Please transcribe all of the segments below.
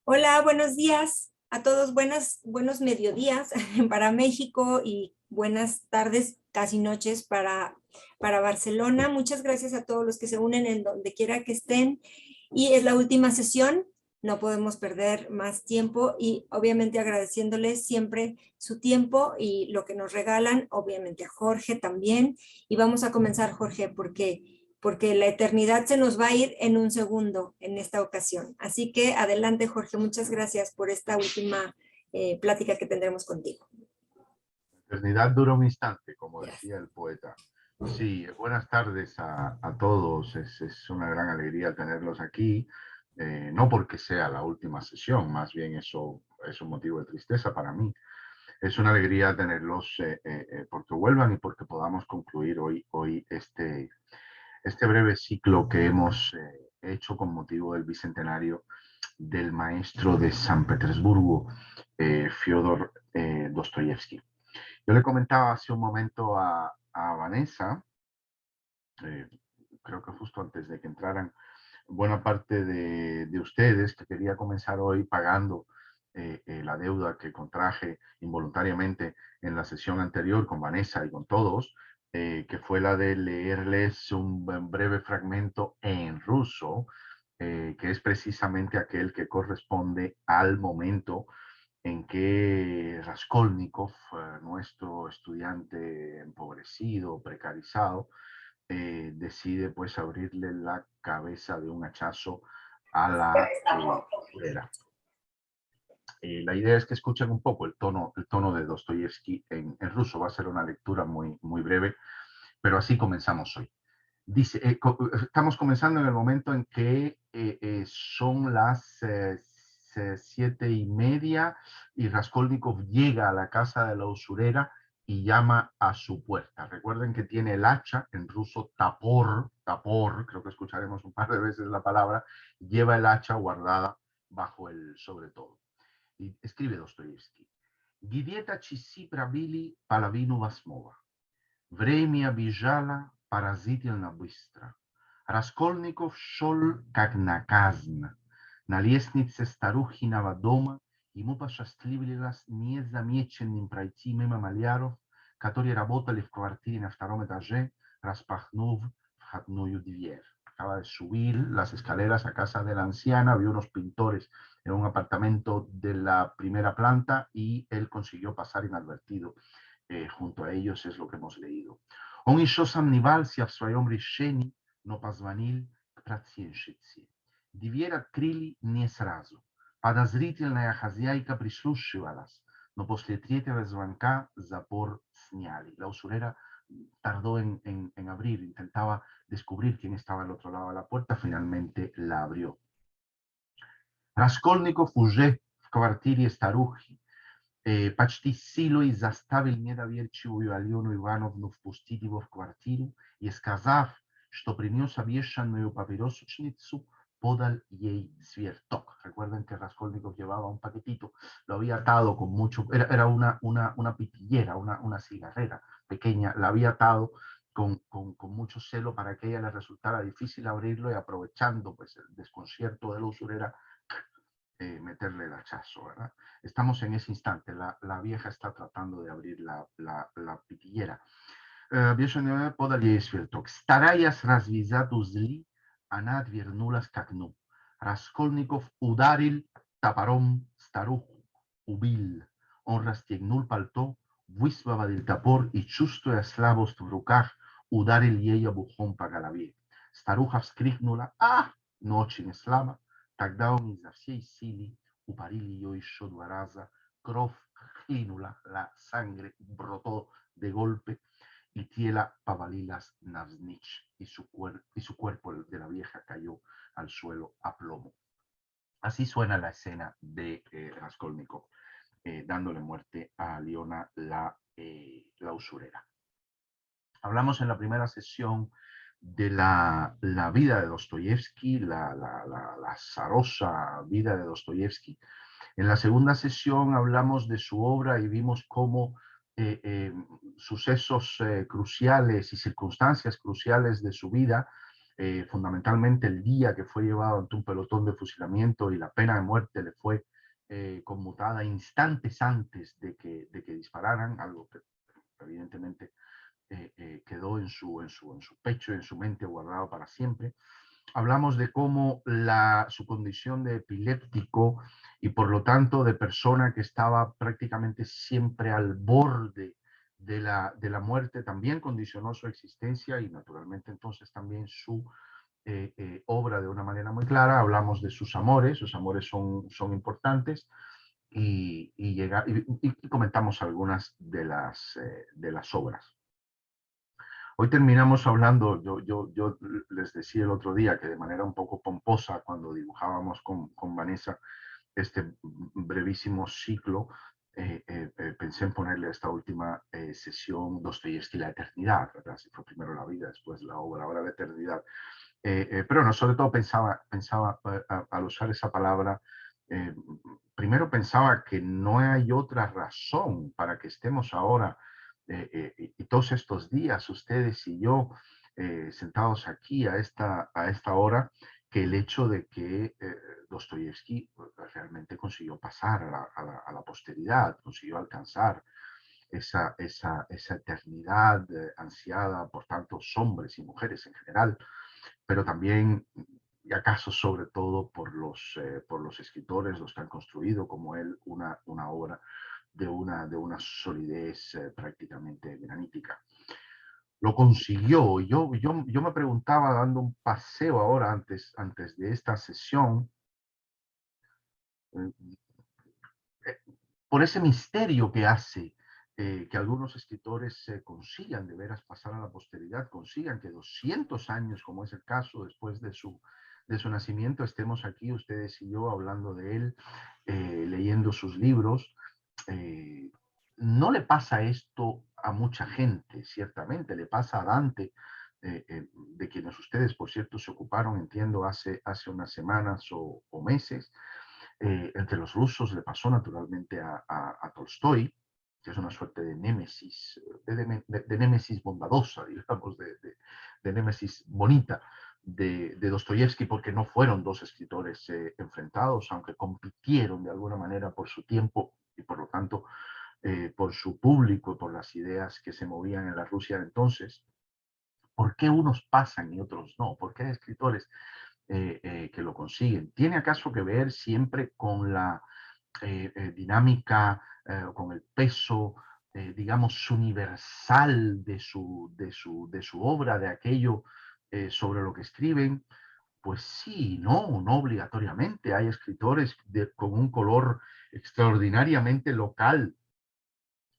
Hola, buenos días a todos, buenos mediodías para México y buenas tardes, casi noches para Barcelona. Muchas gracias a todos los que se unen en donde quiera que estén. Y es la última sesión, no podemos perder más tiempo y obviamente agradeciéndoles siempre su tiempo y lo que nos regalan, obviamente a Jorge también. Y vamos a comenzar, Jorge, porque la eternidad se nos va a ir en un segundo en esta ocasión. Así que adelante, Jorge, muchas gracias por esta última plática que tendremos contigo. La eternidad dura un instante, como Yes. decía el poeta. Sí, buenas tardes a todos. Es una gran alegría tenerlos aquí. No porque sea la última sesión, más bien eso es un motivo de tristeza para mí. Es una alegría tenerlos porque vuelvan y porque podamos concluir hoy este breve ciclo que hemos hecho con motivo del bicentenario del maestro de San Petersburgo, Fyodor Dostoyevsky. Yo le comentaba hace un momento a Vanessa, eh, creo que justo antes de que entraran buena parte de ustedes, que quería comenzar hoy pagando la deuda que contraje involuntariamente en la sesión anterior con Vanessa y con todos, que fue la de leerles un breve fragmento en ruso, que es precisamente aquel que corresponde al momento en que Raskolnikov, nuestro estudiante empobrecido, precarizado, decide pues abrirle la cabeza de un hachazo a la usurera. La idea es que escuchen un poco el tono de Dostoyevsky en ruso. Va a ser una lectura muy breve, pero así comenzamos hoy. Dice, estamos comenzando en el momento en que son las 7:30 y Raskolnikov llega a la casa de la usurera y llama a su puerta. Recuerden que tiene el hacha, en ruso tapor, creo que escucharemos un par de veces la palabra, lleva el hacha guardada bajo el sobre todo. Y escribe Dostoyevsky. Gidieta часы пробили половину восьмого. Время бежало поразительно быстро. Раскольников шел как на казнь. На лестнице старухиного дома ему посчастливилось незамеченным пройти мимо маляров, которые работали в квартире на втором этаже, распахнув входную дверь. Acaba de subir las escaleras a casa de la anciana, vio unos pintores en un apartamento de la primera planta y él consiguió pasar inadvertido junto a ellos, es lo que hemos leído. Он еще сомневался в своем решении, но позвонил к проценщице. Дверь открыли не сразу. Подозрительная хозяйка прислушивалась, но после третьего звонка запор сняли. La usurera tardó en abrir, intentaba descubrir quién estaba al otro lado de la puerta, finalmente la abrió. Raskolnikov уже в квартире старухи почти силой заставил недоверчивую Алену Ивановну впустить его в квартиру и, сказав, что принес обещанную папиросочницу, podal ей сверток. Recuerden que Raskolnikov llevaba un paquetito, lo había atado con mucho, era una pitillera, una cigarrera pequeña, la había atado con mucho celo para que a ella le resultara difícil abrirlo y aprovechando pues, el desconcierto de la usurera, meterle el hachazo, ¿verdad? Estamos en ese instante, la vieja está tratando de abrir la pitillera. Бешеная подали ей сверток. Стараясь развязать узли, она отвернулась к окну. Раскольников ударил топором старуху, убил. Он расстегнул пальто, высвободил топор и, чувствуя слабость в руках, ударил ей обухом по голове. Старуха вскрикнула «Ах!», но очень слабо. Тогда он изо всей силы упарил ее еще 2 раза. Кровь хлынула, la sangre brotó de golpe y Tiela Pavalilas Navznich y su cuerpo de la vieja cayó al suelo a plomo. Así suena la escena de Raskolnikov dándole muerte a Leona la usurera. Hablamos en la primera sesión de la vida de Dostoyevsky, la azarosa vida de Dostoyevsky. En la segunda sesión hablamos de su obra y vimos cómo sucesos cruciales y circunstancias cruciales de su vida fundamentalmente el día que fue llevado ante un pelotón de fusilamiento y la pena de muerte le fue conmutada instantes antes de que dispararan, algo que evidentemente quedó en su pecho, en su mente, guardado para siempre. Hablamos de cómo su condición de epiléptico y por lo tanto de persona que estaba prácticamente siempre al borde de la muerte también condicionó su existencia y naturalmente entonces también su obra de una manera muy clara. Hablamos de sus amores son importantes y comentamos algunas de las obras. Hoy terminamos hablando, yo les decía el otro día que de manera un poco pomposa, cuando dibujábamos con Vanessa este brevísimo ciclo, pensé en ponerle a esta última sesión Dostoyevsky la eternidad, ¿verdad? Si fue primero la vida, después la obra, ahora la eternidad. Pero no, sobre todo pensaba al usar esa palabra, eh, primero pensaba que no hay otra razón para que estemos ahora y todos estos días, ustedes y yo, sentados aquí a esta hora, que el hecho de que Dostoyevsky realmente consiguió pasar a la posteridad, consiguió alcanzar esa eternidad ansiada por tantos hombres y mujeres en general, pero también, y acaso sobre todo, por los escritores, los que han construido como él una obra de una solidez prácticamente granítica. Lo consiguió. Yo me preguntaba, dando un paseo ahora antes de esta sesión, eh, por ese misterio que hace que algunos escritores consigan de veras pasar a la posteridad, consigan que 200 años, como es el caso, después de su nacimiento, estemos aquí, ustedes y yo, hablando de él, leyendo sus libros. Eh, no le pasa esto a mucha gente, ciertamente, le pasa a Dante, de quienes ustedes, por cierto, se ocuparon, entiendo, hace unas semanas o meses. Entre los rusos le pasó naturalmente a Tolstoy, que es una suerte de némesis, de némesis bondadosa, digamos, de némesis bonita de Dostoyevsky, porque no fueron dos escritores enfrentados, aunque compitieron de alguna manera por su tiempo y por lo tanto por su público, por las ideas que se movían en la Rusia de entonces. ¿Por qué unos pasan y otros no? ¿Por qué hay escritores que lo consiguen? ¿Tiene acaso que ver siempre con la dinámica, con el peso, digamos, universal de su obra, de aquello sobre lo que escriben? Pues sí, no obligatoriamente. Hay escritores con un color extraordinariamente local.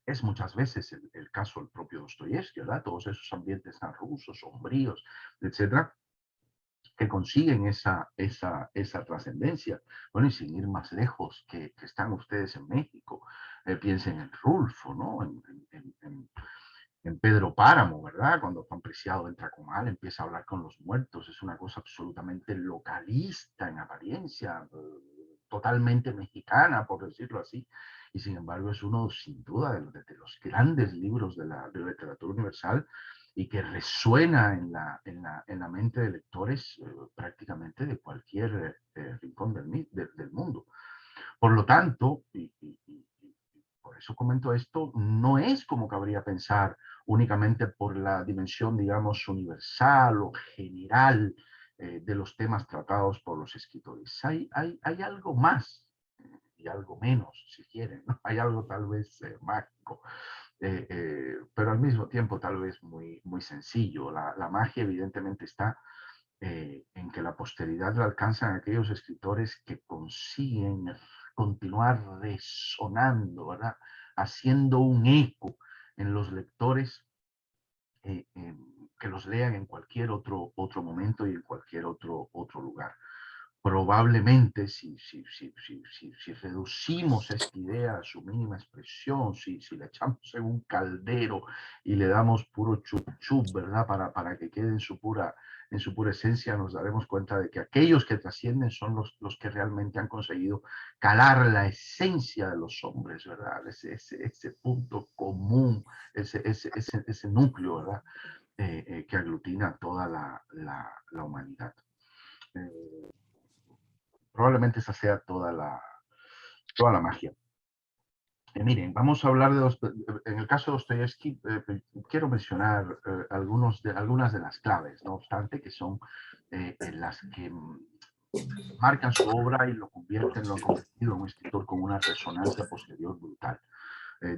Es muchas veces el caso del propio Dostoyevsky, ¿verdad? Todos esos ambientes tan rusos, sombríos, etcétera, que consiguen esa trascendencia. Bueno, y sin ir más lejos, que están ustedes en México, piensen en Rulfo, ¿no? En Pedro Páramo, ¿verdad? Cuando Juan Preciado entra con Al, empieza a hablar con los muertos, es una cosa absolutamente localista en apariencia, totalmente mexicana, por decirlo así, y sin embargo es uno, sin duda, de los grandes libros de la literatura universal y que resuena en la mente de lectores prácticamente de cualquier rincón del mundo. Por lo tanto, por eso comento esto, no es como cabría pensar únicamente por la dimensión, digamos, universal o general de los temas tratados por los escritores. Hay algo más y algo menos, si quieren, ¿no? Hay algo tal vez mágico, pero al mismo tiempo tal vez muy sencillo. La magia evidentemente está en que la posteridad la alcanzan aquellos escritores que consiguen continuar resonando, ¿verdad? Haciendo un eco en los lectores que los lean en cualquier otro momento y en cualquier otro lugar. Probablemente si reducimos esta idea a su mínima expresión, si le echamos en un caldero y le damos puro chup chup, ¿verdad? Para que quede en su pura esencia, nos daremos cuenta de que aquellos que trascienden son los que realmente han conseguido calar la esencia de los hombres, ¿verdad? Ese punto común, ese núcleo, ¿verdad? que aglutina toda la humanidad. Probablemente esa sea toda la magia. Miren, vamos a hablar en el caso de Dostoyevsky, quiero mencionar algunas de las claves, no obstante, que son las que marcan su obra y lo han convertido en un escritor con una resonancia posterior brutal.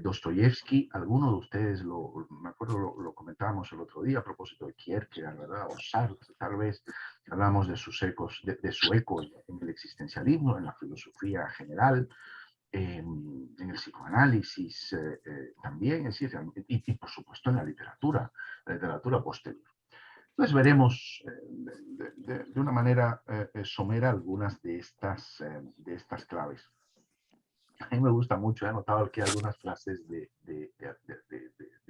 Dostoyevsky, alguno de ustedes, me acuerdo, lo comentábamos el otro día a propósito de Kierkegaard, ¿verdad? O Sartre, tal vez, hablamos de sus ecos, de su eco en el existencialismo, en la filosofía general, en el psicoanálisis también, es decir, y por supuesto en la literatura posterior. Entonces veremos de una manera somera algunas de estas claves. A mí me gusta mucho, he notado aquí algunas frases de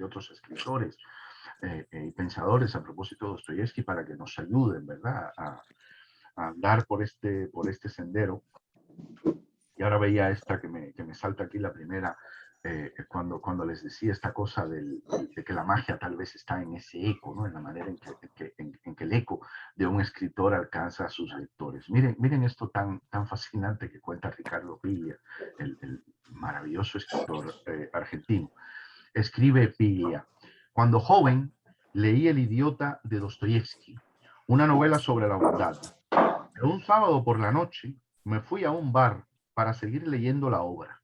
otros escritores y pensadores a propósito de Dostoyevsky para que nos ayuden, ¿verdad?, a andar por este sendero. Y ahora veía esta que me salta aquí la primera, cuando les decía esta cosa de que la magia tal vez está en ese eco, ¿no? En la manera en que el eco de un escritor alcanza a sus lectores. Miren esto tan fascinante que cuenta Ricardo Piglia, el maravilloso escritor argentino. Escribe Piglia: cuando joven leí El idiota de Dostoyevsky, una novela sobre la bondad. Pero un sábado por la noche me fui a un bar para seguir leyendo la obra.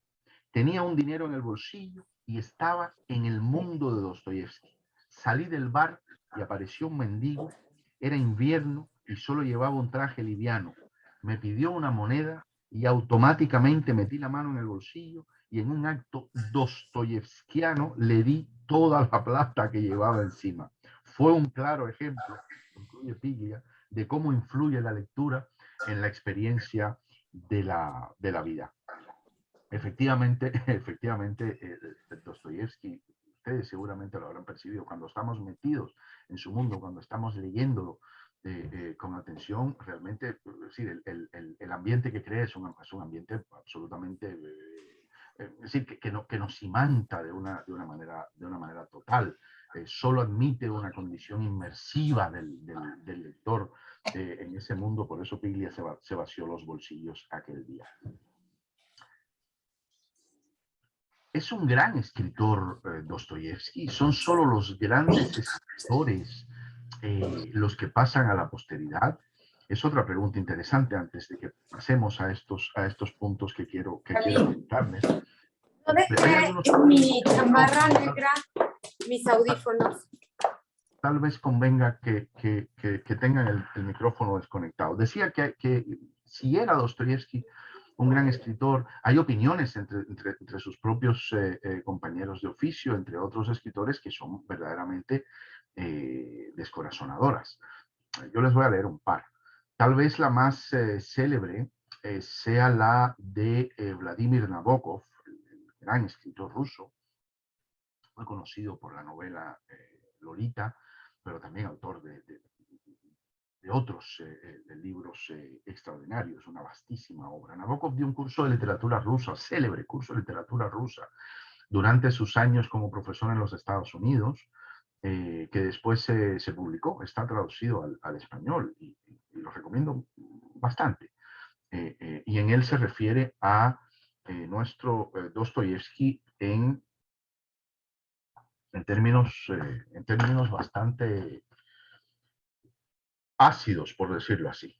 Tenía un dinero en el bolsillo y estaba en el mundo de Dostoyevsky. Salí del bar y apareció un mendigo. Era invierno y solo llevaba un traje liviano. Me pidió una moneda y automáticamente metí la mano en el bolsillo y en un acto dostoyevskiano le di toda la plata que llevaba encima. Fue un claro ejemplo, concluye Piglia, de cómo influye la lectura en la experiencia de la vida. Efectivamente, Dostoyevsky, ustedes seguramente lo habrán percibido, cuando estamos metidos en su mundo, cuando estamos leyéndolo con atención, realmente, sí, el ambiente que crea es un ambiente absolutamente, es decir, que nos imanta de una manera total. Solo admite una condición inmersiva del lector en ese mundo. Por eso Piglia se vació los bolsillos aquel día. Es un gran escritor, Dostoyevsky. Son solo los grandes escritores los que pasan a la posteridad. Es otra pregunta interesante antes de que pasemos a estos puntos que quiero comentarles. No dejé mi chamarra negra, mis audífonos. Tal vez convenga que tengan el micrófono desconectado. Decía que si era Dostoyevsky un gran escritor, hay opiniones entre sus propios compañeros de oficio, entre otros escritores, que son verdaderamente descorazonadoras. Yo les voy a leer un par. Tal vez la más célebre sea la de Vladimir Nabokov, el gran escritor ruso, muy conocido por la novela Lolita, pero también autor de otros libros extraordinarios, una vastísima obra. Nabokov dio un curso de literatura rusa, célebre curso de literatura rusa, durante sus años como profesor en los Estados Unidos, que después se publicó, está traducido al español y lo recomiendo bastante. Y en él se refiere a nuestro Dostoyevsky en términos bastante ácidos, por decirlo así.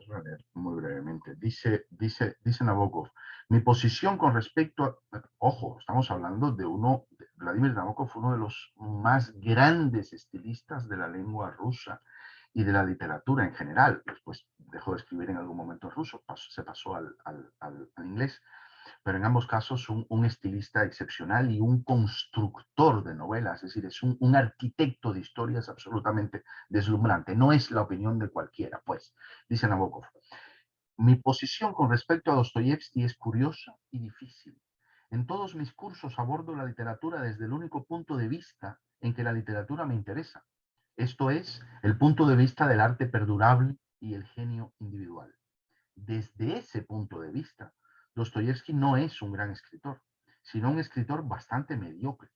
Voy a leer muy brevemente. Dice Nabokov: mi posición con respecto a... Ojo, estamos hablando de Vladimir Nabokov fue uno de los más grandes estilistas de la lengua rusa y de la literatura en general. Después dejó de escribir en algún momento en ruso, se pasó al inglés. Pero en ambos casos un estilista excepcional y un constructor de novelas, es decir, es un arquitecto de historias absolutamente deslumbrante. No es la opinión de cualquiera, pues, dice Nabokov. Mi posición con respecto a Dostoyevsky es curiosa y difícil. En todos mis cursos abordo la literatura desde el único punto de vista en que la literatura me interesa. Esto es, el punto de vista del arte perdurable y el genio individual. Desde ese punto de vista, Dostoyevsky no es un gran escritor, sino un escritor bastante mediocre.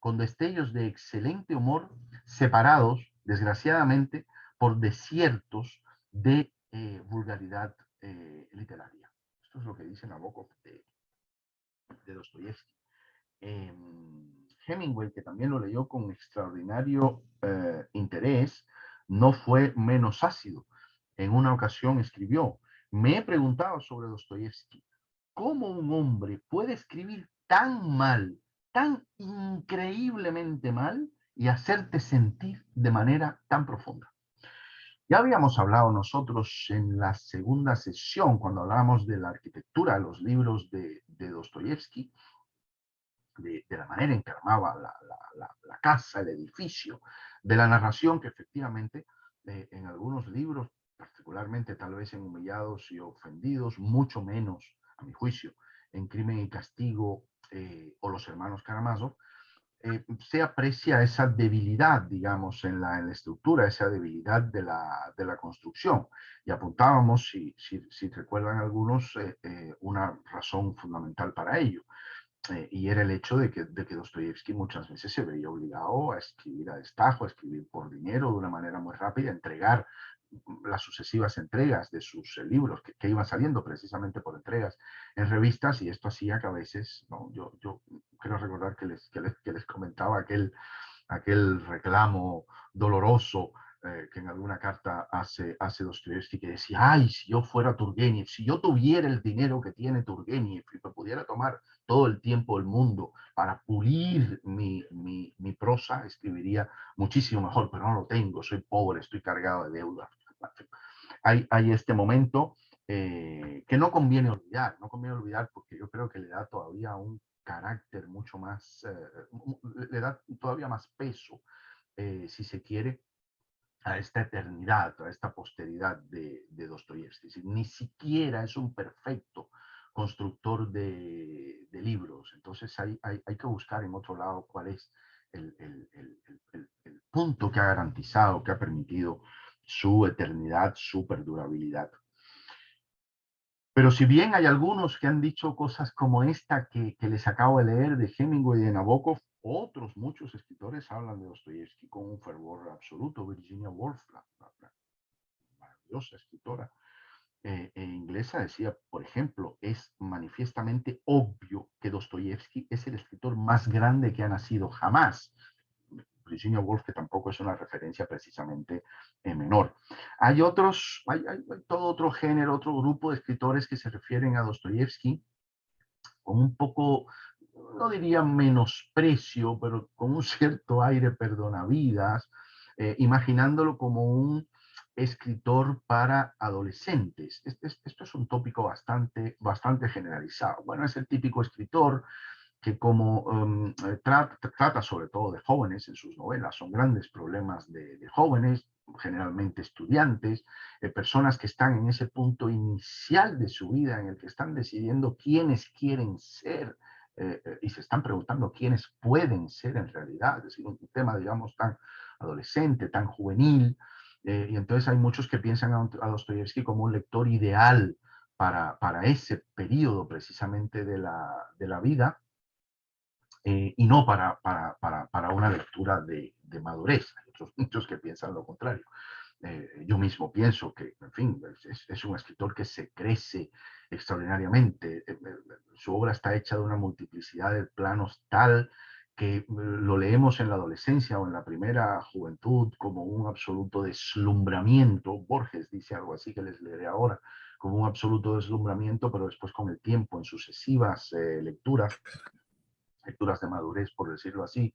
con destellos de excelente humor, separados, desgraciadamente, por desiertos de vulgaridad literaria. Esto es lo que dice Nabokov de Dostoyevsky. Hemingway, que también lo leyó con extraordinario interés, no fue menos ácido. En una ocasión escribió: me he preguntado sobre Dostoyevsky, ¿cómo un hombre puede escribir tan mal, tan increíblemente mal, y hacerte sentir de manera tan profunda? Ya habíamos hablado nosotros en la segunda sesión, cuando hablábamos de la arquitectura de los libros de Dostoyevsky, de la manera en que armaba la casa, el edificio, de la narración que efectivamente en algunos libros, particularmente tal vez en Humillados y Ofendidos, mucho menos, a mi juicio, en Crimen y Castigo o Los Hermanos Karamazov, se aprecia esa debilidad, digamos, en la estructura, esa debilidad de la construcción. Y apuntábamos, si recuerdan algunos, una razón fundamental para ello. Y era el hecho de que Dostoyevsky muchas veces se veía obligado a escribir a destajo, a escribir por dinero de una manera muy rápida, a entregar las sucesivas entregas de sus libros que iban saliendo precisamente por entregas en revistas, y esto hacía que a veces, ¿no? Yo quiero recordar que les comentaba aquel reclamo doloroso que en alguna carta hace Dostoyevsky, que decía: ay, si yo fuera Turgenev, si yo tuviera el dinero que tiene Turgenev y me pudiera tomar todo el tiempo del mundo para pulir mi prosa, escribiría muchísimo mejor, pero no lo tengo, soy pobre, estoy cargado de deuda. Hay este momento que no conviene olvidar porque yo creo que le da todavía un carácter mucho más, le da todavía más peso, si se quiere, a esta eternidad, a esta posteridad de Dostoyevsky. Ni siquiera es un perfecto constructor de libros. Entonces hay que buscar en otro lado cuál es el punto que ha garantizado, que ha permitido su eternidad, su perdurabilidad. Pero si bien hay algunos que han dicho cosas como esta que les acabo de leer de Hemingway y de Nabokov, otros muchos escritores hablan de Dostoyevsky con un fervor absoluto. Virginia Woolf, la maravillosa escritora inglesa, decía, por ejemplo: es manifiestamente obvio que Dostoyevsky es el escritor más grande que ha nacido jamás. Virginia Woolf, que tampoco es una referencia precisamente menor. Hay todo otro género, otro grupo de escritores que se refieren a Dostoyevsky con un poco, no diría menosprecio, pero con un cierto aire perdonavidas, imaginándolo como un escritor para adolescentes. Esto es un tópico bastante generalizado. Bueno, es el típico escritor que como trata sobre todo de jóvenes en sus novelas, son grandes problemas de jóvenes, generalmente estudiantes, personas que están en ese punto inicial de su vida en el que están decidiendo quiénes quieren ser y se están preguntando quiénes pueden ser en realidad, es decir, un tema, digamos, tan adolescente, tan juvenil, y entonces hay muchos que piensan a Dostoyevsky como un lector ideal para ese periodo precisamente de la vida, y no para una lectura de madurez. Hay otros muchos que piensan lo contrario. Yo mismo pienso que, en fin, es un escritor que se crece extraordinariamente. Su obra está hecha de una multiplicidad de planos tal que lo leemos en la adolescencia o en la primera juventud como un absoluto deslumbramiento. Borges dice algo así que les leeré ahora, como un absoluto deslumbramiento, pero después con el tiempo, en sucesivas lecturas de madurez, por decirlo así,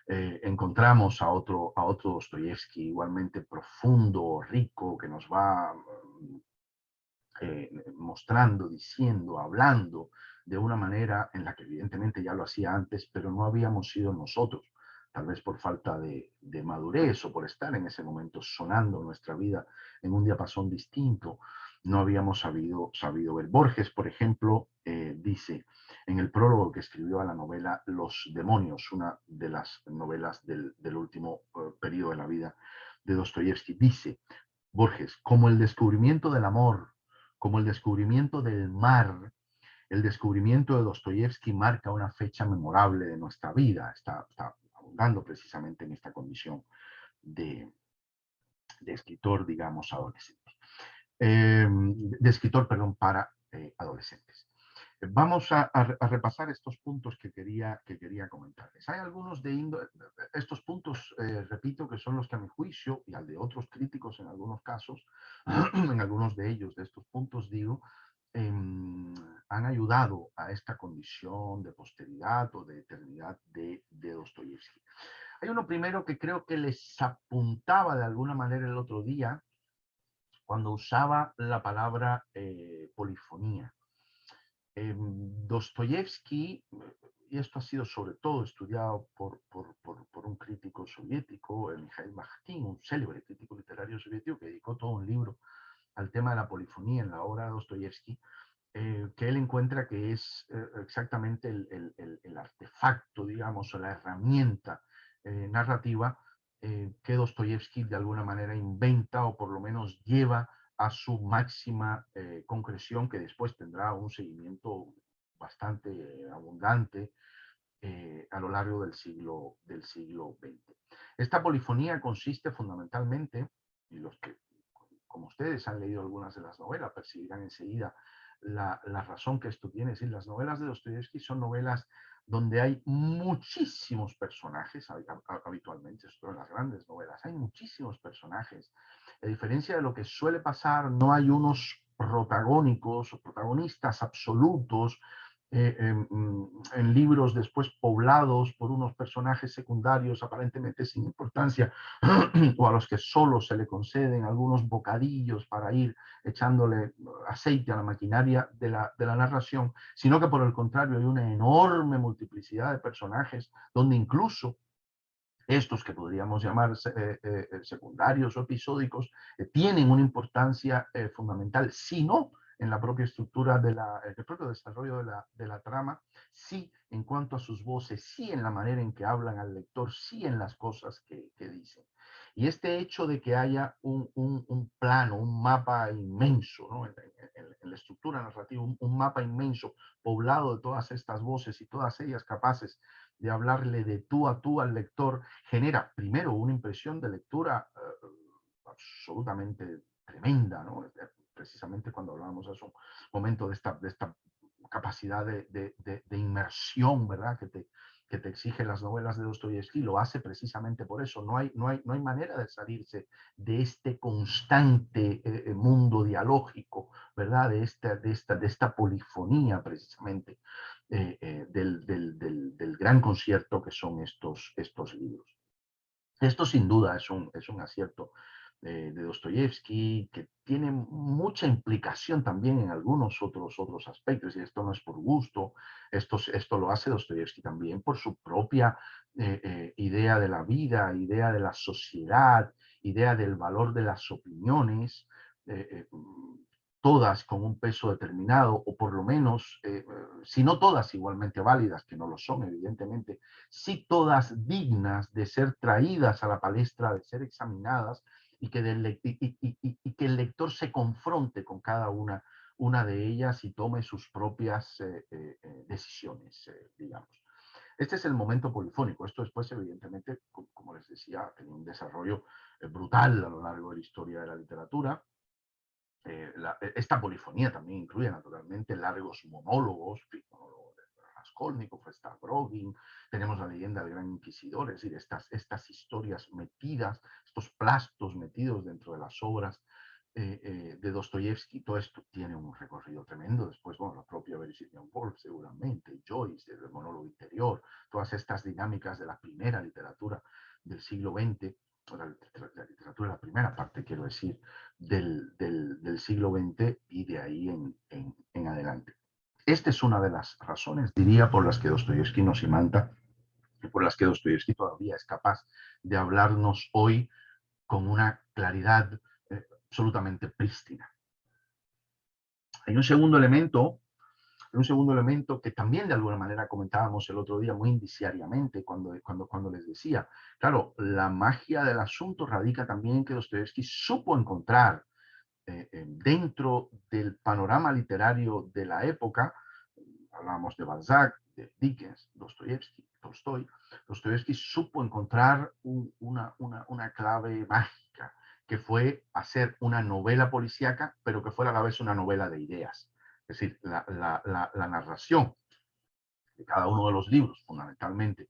encontramos a otro Dostoyevsky igualmente profundo, rico, que nos va mostrando, diciendo, hablando de una manera en la que evidentemente ya lo hacía antes, pero no habíamos sido nosotros, tal vez por falta de madurez o por estar en ese momento sonando nuestra vida en un diapasón distinto, no habíamos sabido ver. Borges, por ejemplo, dice en el prólogo que escribió a la novela Los demonios, una de las novelas del último periodo de la vida de Dostoyevsky, dice Borges: como el descubrimiento del amor, como el descubrimiento del mar, el descubrimiento de Dostoyevsky marca una fecha memorable de nuestra vida. Está abundando precisamente en esta condición de escritor, digamos, adolescente. De escritor, perdón, para adolescentes. Vamos a repasar estos puntos que quería comentarles. Hay algunos de estos puntos, repito, que son los que a mi juicio, y al de otros críticos en algunos casos, en algunos de ellos, de estos puntos, digo, han ayudado a esta condición de posteridad o de eternidad de Dostoyevsky. Hay uno primero que creo que les apuntaba de alguna manera el otro día, cuando usaba la palabra polifonía. Dostoyevsky, y esto ha sido sobre todo estudiado por un crítico soviético, Mikhail Bakhtin, un célebre crítico literario soviético que dedicó todo un libro al tema de la polifonía en la obra de Dostoyevsky, que él encuentra que es exactamente el artefacto, digamos, o la herramienta narrativa que Dostoyevsky de alguna manera inventa o por lo menos lleva a su máxima concreción, que después tendrá un seguimiento bastante abundante a lo largo del siglo XX. Esta polifonía consiste fundamentalmente, y los que, como ustedes han leído algunas de las novelas, percibirán enseguida la razón que esto tiene. Es decir, las novelas de Dostoyevsky son novelas donde hay muchísimos personajes, habitualmente, esto en las grandes novelas, hay muchísimos personajes. A diferencia de lo que suele pasar, no hay unos protagónicos o protagonistas absolutos en libros después poblados por unos personajes secundarios aparentemente sin importancia o a los que solo se le conceden algunos bocadillos para ir echándole aceite a la maquinaria de la narración, sino que por el contrario hay una enorme multiplicidad de personajes donde incluso estos que podríamos llamar secundarios o episódicos, tienen una importancia fundamental, si no en la propia estructura el propio desarrollo de la trama, sí en cuanto a sus voces, sí en la manera en que hablan al lector, sí en las cosas que dicen. Y este hecho de que haya un plano, un mapa inmenso, ¿no? en la estructura narrativa, un mapa inmenso poblado de todas estas voces y todas ellas capaces de hablarle de tú a tú al lector, genera primero una impresión de lectura absolutamente tremenda, ¿no? Precisamente cuando hablábamos hace un momento de esta capacidad de inmersión, ¿verdad? Que te exige las novelas de Dostoyevsky, lo hace precisamente por eso. No hay manera de salirse de este constante mundo dialógico, ¿verdad? De esta polifonía precisamente del gran concierto que son estos libros. Esto sin duda es un acierto de Dostoyevsky, que tiene mucha implicación también en algunos otros aspectos, y esto no es por gusto, esto lo hace Dostoyevsky también por su propia idea de la vida, idea de la sociedad, idea del valor de las opiniones, todas con un peso determinado, o por lo menos, si no todas igualmente válidas, que no lo son evidentemente, sí todas dignas de ser traídas a la palestra, de ser examinadas, y que el lector se confronte con cada una de ellas y tome sus propias decisiones, digamos. Este es el momento polifónico. Esto después, evidentemente, como les decía, ha tenido un desarrollo brutal a lo largo de la historia de la literatura. Esta polifonía también incluye naturalmente largos monólogos, monólogo de Raskolnikov, Stavrovin, tenemos la leyenda del Gran Inquisidor, es decir, estas historias metidas, estos plastos metidos dentro de las obras de Dostoyevsky. Todo esto tiene un recorrido tremendo. Después, bueno, la propia Virginia Woolf seguramente, Joyce, el monólogo interior, todas estas dinámicas de la primera literatura del siglo XX, la literatura de la primera parte, quiero decir, del siglo XX y de ahí en adelante. Esta es una de las razones, diría, por las que Dostoyevsky nos imanta y por las que Dostoyevsky todavía es capaz de hablarnos hoy con una claridad absolutamente prístina. Hay un segundo elemento que también de alguna manera comentábamos el otro día muy indiciariamente cuando les decía, claro, la magia del asunto radica también en que Dostoyevsky supo encontrar dentro del panorama literario de la época, Hablamos de Balzac, de Dickens, Dostoyevsky, Tolstoy. Dostoyevsky supo encontrar una clave mágica, que fue hacer una novela policíaca, pero que fuera a la vez una novela de ideas. Es decir, la narración de cada uno de los libros, fundamentalmente,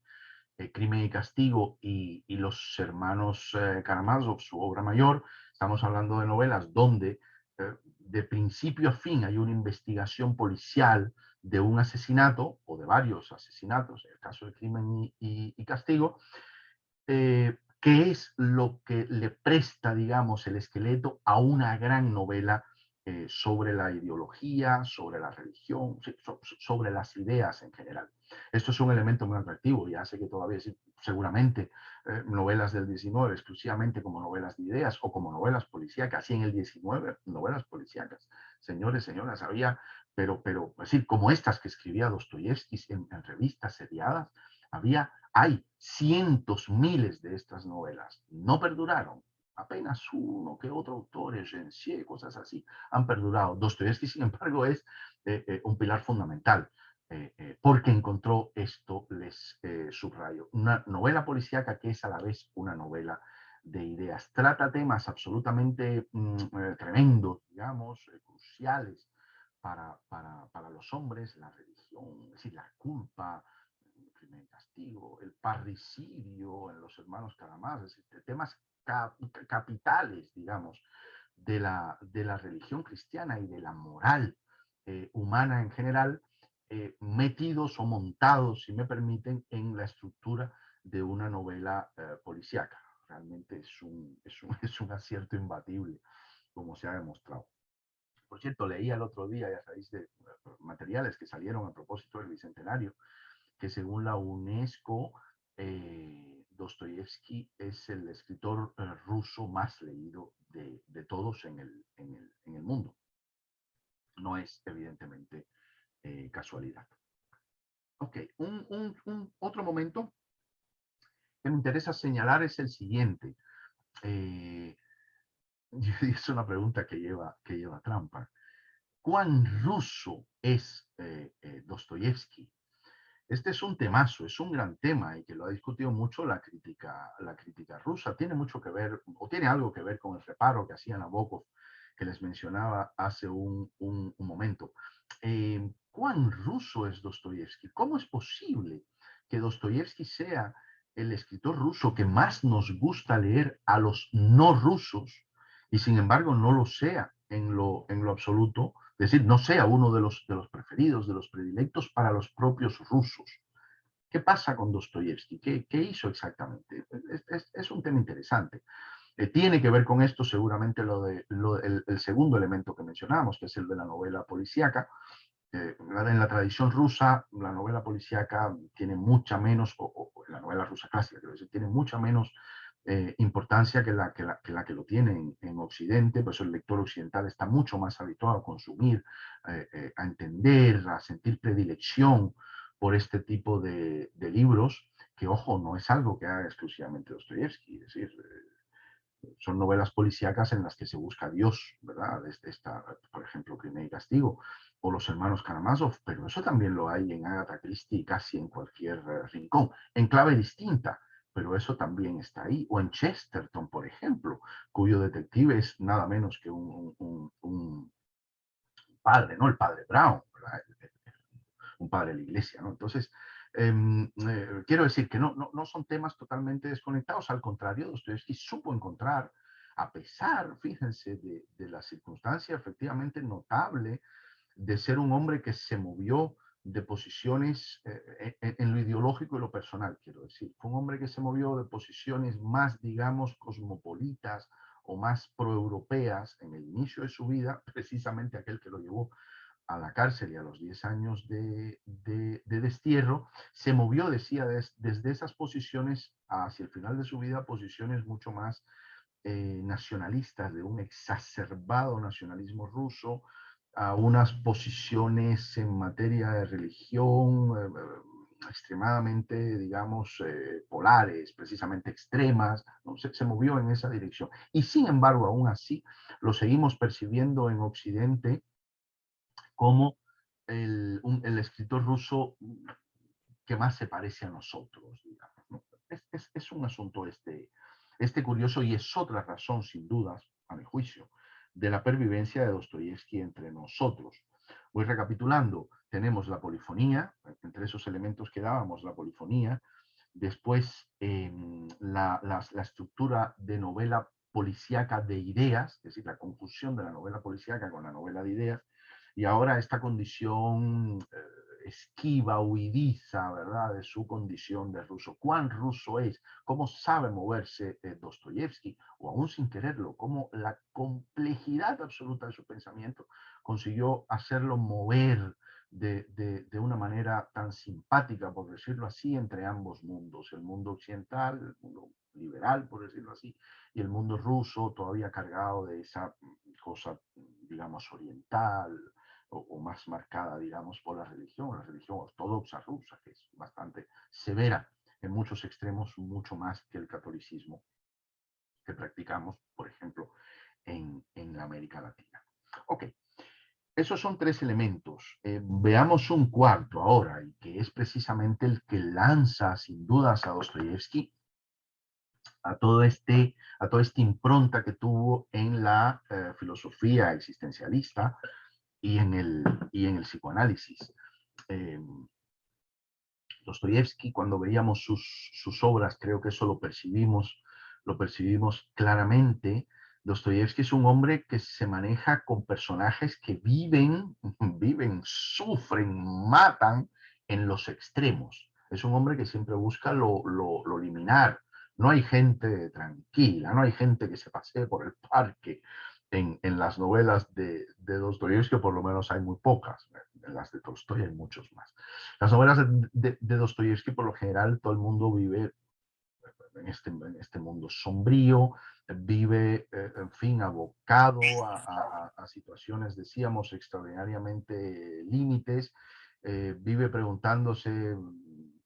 Crimen y Castigo y los hermanos Karamazov, su obra mayor, estamos hablando de novelas donde de principio a fin hay una investigación policial de un asesinato o de varios asesinatos, en el caso de Crimen y Castigo, que es lo que le presta, digamos, el esqueleto a una gran novela sobre la ideología, sobre la religión, sobre las ideas en general. Esto es un elemento muy atractivo y hace que todavía seguramente novelas del 19 exclusivamente como novelas de ideas o como novelas policíacas, y en el 19 novelas policíacas. Señores, señoras, había, pero es decir, como estas que escribía Dostoyevsky en revistas seriadas, hay cientos, miles de estas novelas. No perduraron. Apenas uno que otro autor, Gencier, cosas así, han perdurado. Dostoyevsky, sin embargo, es un pilar fundamental, porque encontró esto, les subrayo, una novela policíaca que es a la vez una novela de ideas. Trata temas absolutamente tremendos, digamos, cruciales para los hombres, la religión, es decir, la culpa, el crimen y castigo, el parricidio en los hermanos Karamazov, es decir, temas capitales, digamos, de la religión cristiana y de la moral humana en general, metidos o montados, si me permiten, en la estructura de una novela policíaca. Realmente es un acierto imbatible, como se ha demostrado. Por cierto, leía el otro día, a raíz de materiales que salieron a propósito del Bicentenario, que según la UNESCO, Dostoyevsky es el escritor ruso más leído de todos en el mundo. No es evidentemente casualidad. Ok, otro momento que me interesa señalar es el siguiente. Es una pregunta que lleva trampa. ¿Cuán ruso es Dostoyevsky? Este es un temazo, es un gran tema y que lo ha discutido mucho la crítica rusa. Tiene mucho que ver, o tiene algo que ver con el reparo que hacía Nabokov, que les mencionaba hace un momento. ¿Cuán ruso es Dostoyevsky? ¿Cómo es posible que Dostoyevsky sea el escritor ruso que más nos gusta leer a los no rusos y sin embargo no lo sea en lo absoluto? Es decir, no sea uno de los preferidos, de los predilectos para los propios rusos. ¿Qué pasa con Dostoyevsky? ¿Qué hizo exactamente? Es un tema interesante. Tiene que ver con esto seguramente el segundo elemento que mencionamos, que es el de la novela policíaca. En la tradición rusa, la novela policíaca tiene mucha menos, o la novela rusa clásica, quiero decir, tiene mucha menos importancia que la que lo tiene en Occidente. Por eso el lector occidental está mucho más habituado a consumir, a entender, a sentir predilección por este tipo de libros, que, ojo, no es algo que haga exclusivamente Dostoyevsky. Es decir, son novelas policíacas en las que se busca a Dios, ¿verdad? Por ejemplo, Crimen y Castigo, o Los hermanos Karamazov, pero eso también lo hay en Agatha Christie casi en cualquier rincón, en clave distinta, pero eso también está ahí. O en Chesterton, por ejemplo, cuyo detective es nada menos que un padre, ¿no? El padre Brown, ¿verdad? Un padre de la iglesia, ¿no? Entonces, quiero decir que no son temas totalmente desconectados, al contrario, Dostoyevsky supo encontrar, a pesar, fíjense, de la circunstancia efectivamente notable de ser un hombre que se movió de posiciones en lo ideológico y lo personal, quiero decir. Fue un hombre que se movió de posiciones más, digamos, cosmopolitas o más proeuropeas en el inicio de su vida, precisamente aquel que lo llevó a la cárcel y a los 10 años de destierro, se movió, decía, desde esas posiciones hacia el final de su vida, posiciones mucho más nacionalistas, de un exacerbado nacionalismo ruso, a unas posiciones en materia de religión extremadamente, digamos, polares, precisamente extremas, ¿no? Se movió en esa dirección. Y sin embargo, aún así, lo seguimos percibiendo en Occidente como el escritor ruso que más se parece a nosotros, digamos, ¿no? Es un asunto curioso y es otra razón, sin dudas, a mi juicio, de la pervivencia de Dostoyevsky entre nosotros. Voy recapitulando, tenemos la polifonía, entre esos elementos que dábamos, la polifonía, después la estructura de novela policíaca de ideas, es decir, la confusión de la novela policíaca con la novela de ideas, y ahora esta condición esquiva, huidiza, ¿verdad?, de su condición de ruso. ¿Cuán ruso es? ¿Cómo sabe moverse Dostoyevsky? O aún sin quererlo, cómo la complejidad absoluta de su pensamiento consiguió hacerlo mover de una manera tan simpática, por decirlo así, entre ambos mundos, el mundo occidental, el mundo liberal, por decirlo así, y el mundo ruso, todavía cargado de esa cosa, digamos, oriental, o más marcada, digamos, por la religión ortodoxa rusa, que es bastante severa en muchos extremos, mucho más que el catolicismo que practicamos, por ejemplo, en la América Latina. Ok, esos son tres elementos. Veamos un cuarto ahora, y que es precisamente el que lanza, sin dudas, a Dostoyevsky a toda esta impronta que tuvo en la filosofía existencialista y en el psicoanálisis. Dostoyevsky, cuando veíamos sus obras, creo que eso lo percibimos claramente. Dostoyevsky es un hombre que se maneja con personajes que viven, sufren, matan en los extremos. Es un hombre que siempre busca lo liminar. No hay gente tranquila, no hay gente que se pasee por el parque en las novelas de Dostoyevsky, por lo menos hay muy pocas. En las de Tolstoy hay muchos más. Las novelas de Dostoyevsky, por lo general, todo el mundo vive en este mundo sombrío, vive, en fin, abocado a situaciones, decíamos, extraordinariamente límites, vive preguntándose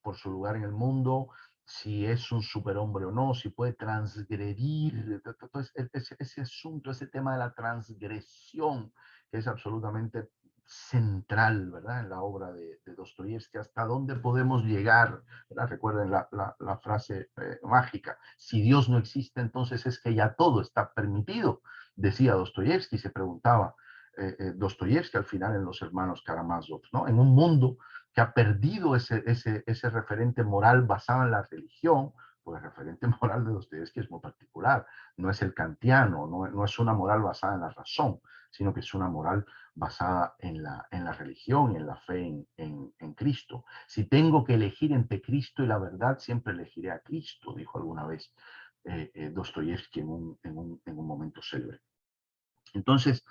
por su lugar en el mundo, si es un superhombre o no, si puede transgredir, todo ese asunto, ese tema de la transgresión, que es absolutamente central, ¿verdad?, en la obra de Dostoyevsky, hasta dónde podemos llegar, ¿verdad? Recuerden la frase mágica, si Dios no existe, entonces es que ya todo está permitido, decía Dostoyevsky, se preguntaba Dostoyevsky al final en Los hermanos Karamazov, ¿no? En un mundo que ha perdido ese referente moral basado en la religión, pues el referente moral de Dostoyevsky es muy particular, no es el kantiano, no es una moral basada en la razón, sino que es una moral basada en la religión y en la fe en Cristo. Si tengo que elegir entre Cristo y la verdad, siempre elegiré a Cristo, dijo alguna vez Dostoyevsky en un momento célebre. Entonces,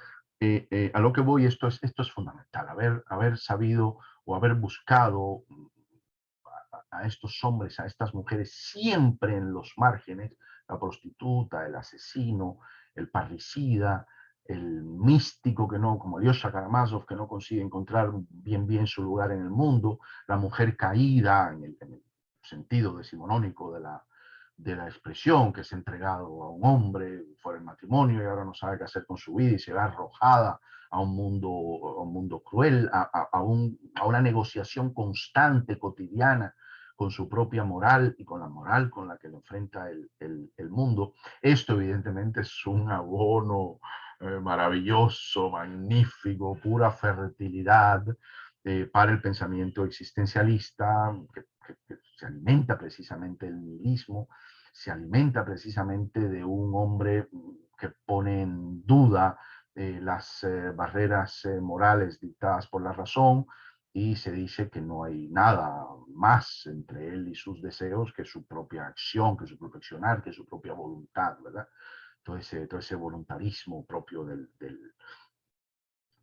a lo que voy, esto es fundamental, haber sabido o haber buscado a estos hombres, a estas mujeres, siempre en los márgenes, la prostituta, el asesino, el parricida, el místico que no, como Alyosha Karamazov, que no consigue encontrar bien su lugar en el mundo, la mujer caída, en el sentido decimonónico de la expresión, que es entregado a un hombre por el matrimonio y ahora no sabe qué hacer con su vida y se ve arrojada a un mundo cruel, a una negociación constante, cotidiana, con su propia moral y con la moral con la que lo enfrenta el mundo. Esto evidentemente es un abono maravilloso, magnífico, pura fertilidad para el pensamiento existencialista que se alimenta precisamente del nihilismo, se alimenta precisamente de un hombre que pone en duda las barreras morales dictadas por la razón, y se dice que no hay nada más entre él y sus deseos que su propia acción, que su propio accionar, que su propia voluntad, ¿verdad? Todo ese voluntarismo propio del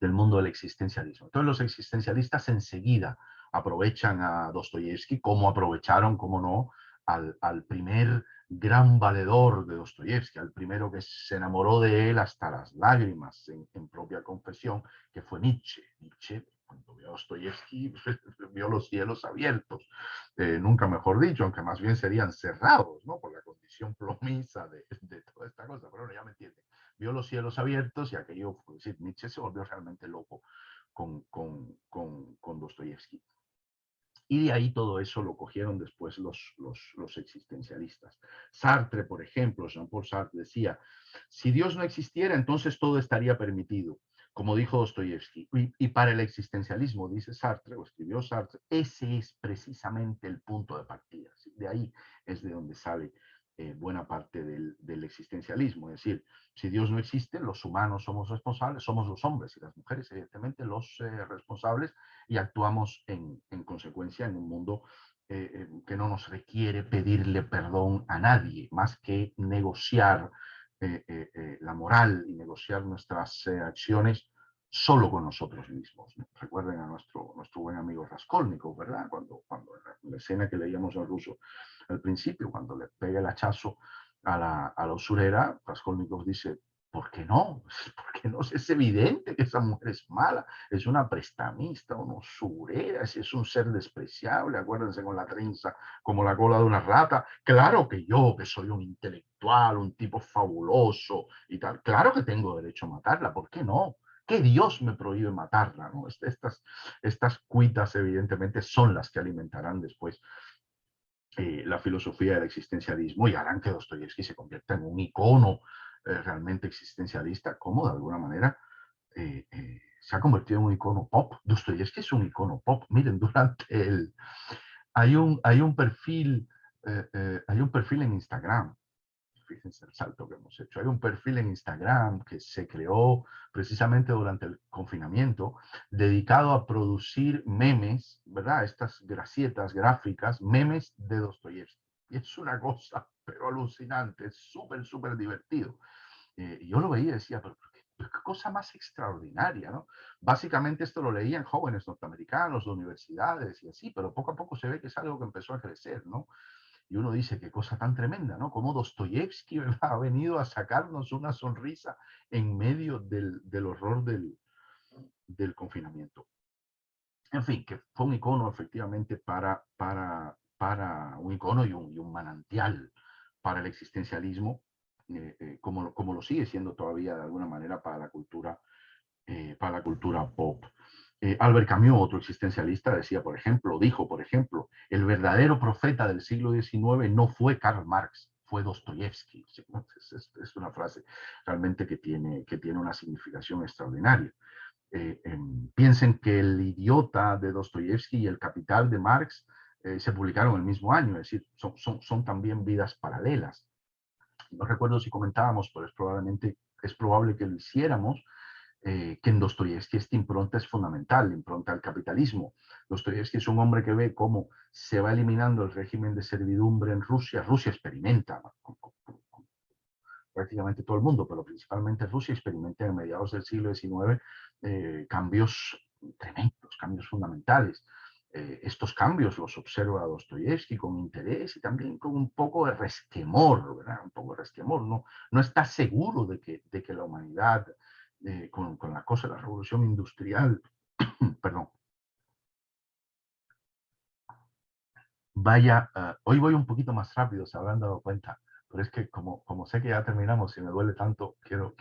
mundo del existencialismo. Entonces los existencialistas enseguida aprovechan a Dostoyevsky, como aprovecharon, como no, al primer gran valedor de Dostoyevsky, al primero que se enamoró de él hasta las lágrimas, en propia confesión, que fue Nietzsche. Nietzsche, cuando vio a Dostoyevsky, vio los cielos abiertos, nunca mejor dicho, aunque más bien serían cerrados, ¿no?, por la condición plomiza de toda esta cosa, pero bueno, ya me entienden. vio los cielos abiertos y aquello, es decir, Nietzsche se volvió realmente loco con Dostoyevsky. Y de ahí todo eso lo cogieron después los existencialistas. Sartre, por ejemplo, Jean-Paul Sartre decía, si Dios no existiera, entonces todo estaría permitido, como dijo Dostoyevsky. Y para el existencialismo, dice Sartre, o escribió Sartre, ese es precisamente el punto de partida. De ahí es de donde sale buena parte del existencialismo. Es decir, si Dios no existe, los humanos somos responsables, somos los hombres y las mujeres, evidentemente, los responsables, y actuamos en consecuencia en un mundo que no nos requiere pedirle perdón a nadie, más que negociar la moral y negociar nuestras acciones solo con nosotros mismos, ¿no? Recuerden a nuestro buen amigo Raskolnikov, ¿verdad? Cuando en la escena que leíamos en ruso al principio, cuando le pega el hachazo a la usurera, Raskolnikov dice, ¿por qué no? Porque no es evidente que esa mujer es mala, es una prestamista, una usurera, es un ser despreciable, acuérdense con la trenza como la cola de una rata. Claro que yo, que soy un intelectual, un tipo fabuloso y tal, claro que tengo derecho a matarla, ¿por qué no? ¿Qué Dios me prohíbe matarla? ¿No? Estas cuitas, evidentemente, son las que alimentarán después la filosofía del existencialismo y harán que Dostoyevsky se convierta en un icono realmente existencialista, como de alguna manera se ha convertido en un icono pop. Dostoyevsky es un icono pop. Miren, durante el... hay un perfil, hay un perfil en Instagram. Fíjense el salto que hemos hecho. Hay un perfil en Instagram que se creó precisamente durante el confinamiento, dedicado a producir memes, ¿verdad? Estas gracietas gráficas, memes de Dostoyevsky. Y es una cosa, pero alucinante, es súper, súper divertido. Yo lo veía y decía, pero qué cosa más extraordinaria, ¿no? Básicamente esto lo leían jóvenes norteamericanos de universidades y así, pero poco a poco se ve que es algo que empezó a crecer, ¿no? Y uno dice, qué cosa tan tremenda, ¿no? Como Dostoyevsky, ¿verdad? Ha venido a sacarnos una sonrisa en medio del horror del confinamiento. En fin, que fue un icono efectivamente para un icono y un manantial para el existencialismo, como lo sigue siendo todavía de alguna manera para la cultura pop. Albert Camus, otro existencialista, decía, dijo, por ejemplo, el verdadero profeta del siglo XIX no fue Karl Marx, fue Dostoyevsky. Es una frase realmente que tiene una significación extraordinaria. Piensen que El idiota de Dostoyevsky y El capital de Marx se publicaron el mismo año, es decir, son también vidas paralelas. No recuerdo si comentábamos, pero es probable que lo hiciéramos, que en Dostoyevsky esta impronta es fundamental, la impronta del capitalismo. Dostoyevsky es un hombre que ve cómo se va eliminando el régimen de servidumbre en Rusia. Rusia experimenta, prácticamente todo el mundo, pero principalmente Rusia experimenta en mediados del siglo XIX cambios tremendos, cambios fundamentales. Estos cambios los observa Dostoyevsky con interés y también con un poco de resquemor, ¿verdad? Un poco de resquemor. No está seguro de que la humanidad, con la cosa de la revolución industrial, perdón, vaya, hoy voy un poquito más rápido, se habrán dado cuenta, pero es que como sé que ya terminamos y me duele tanto, quiero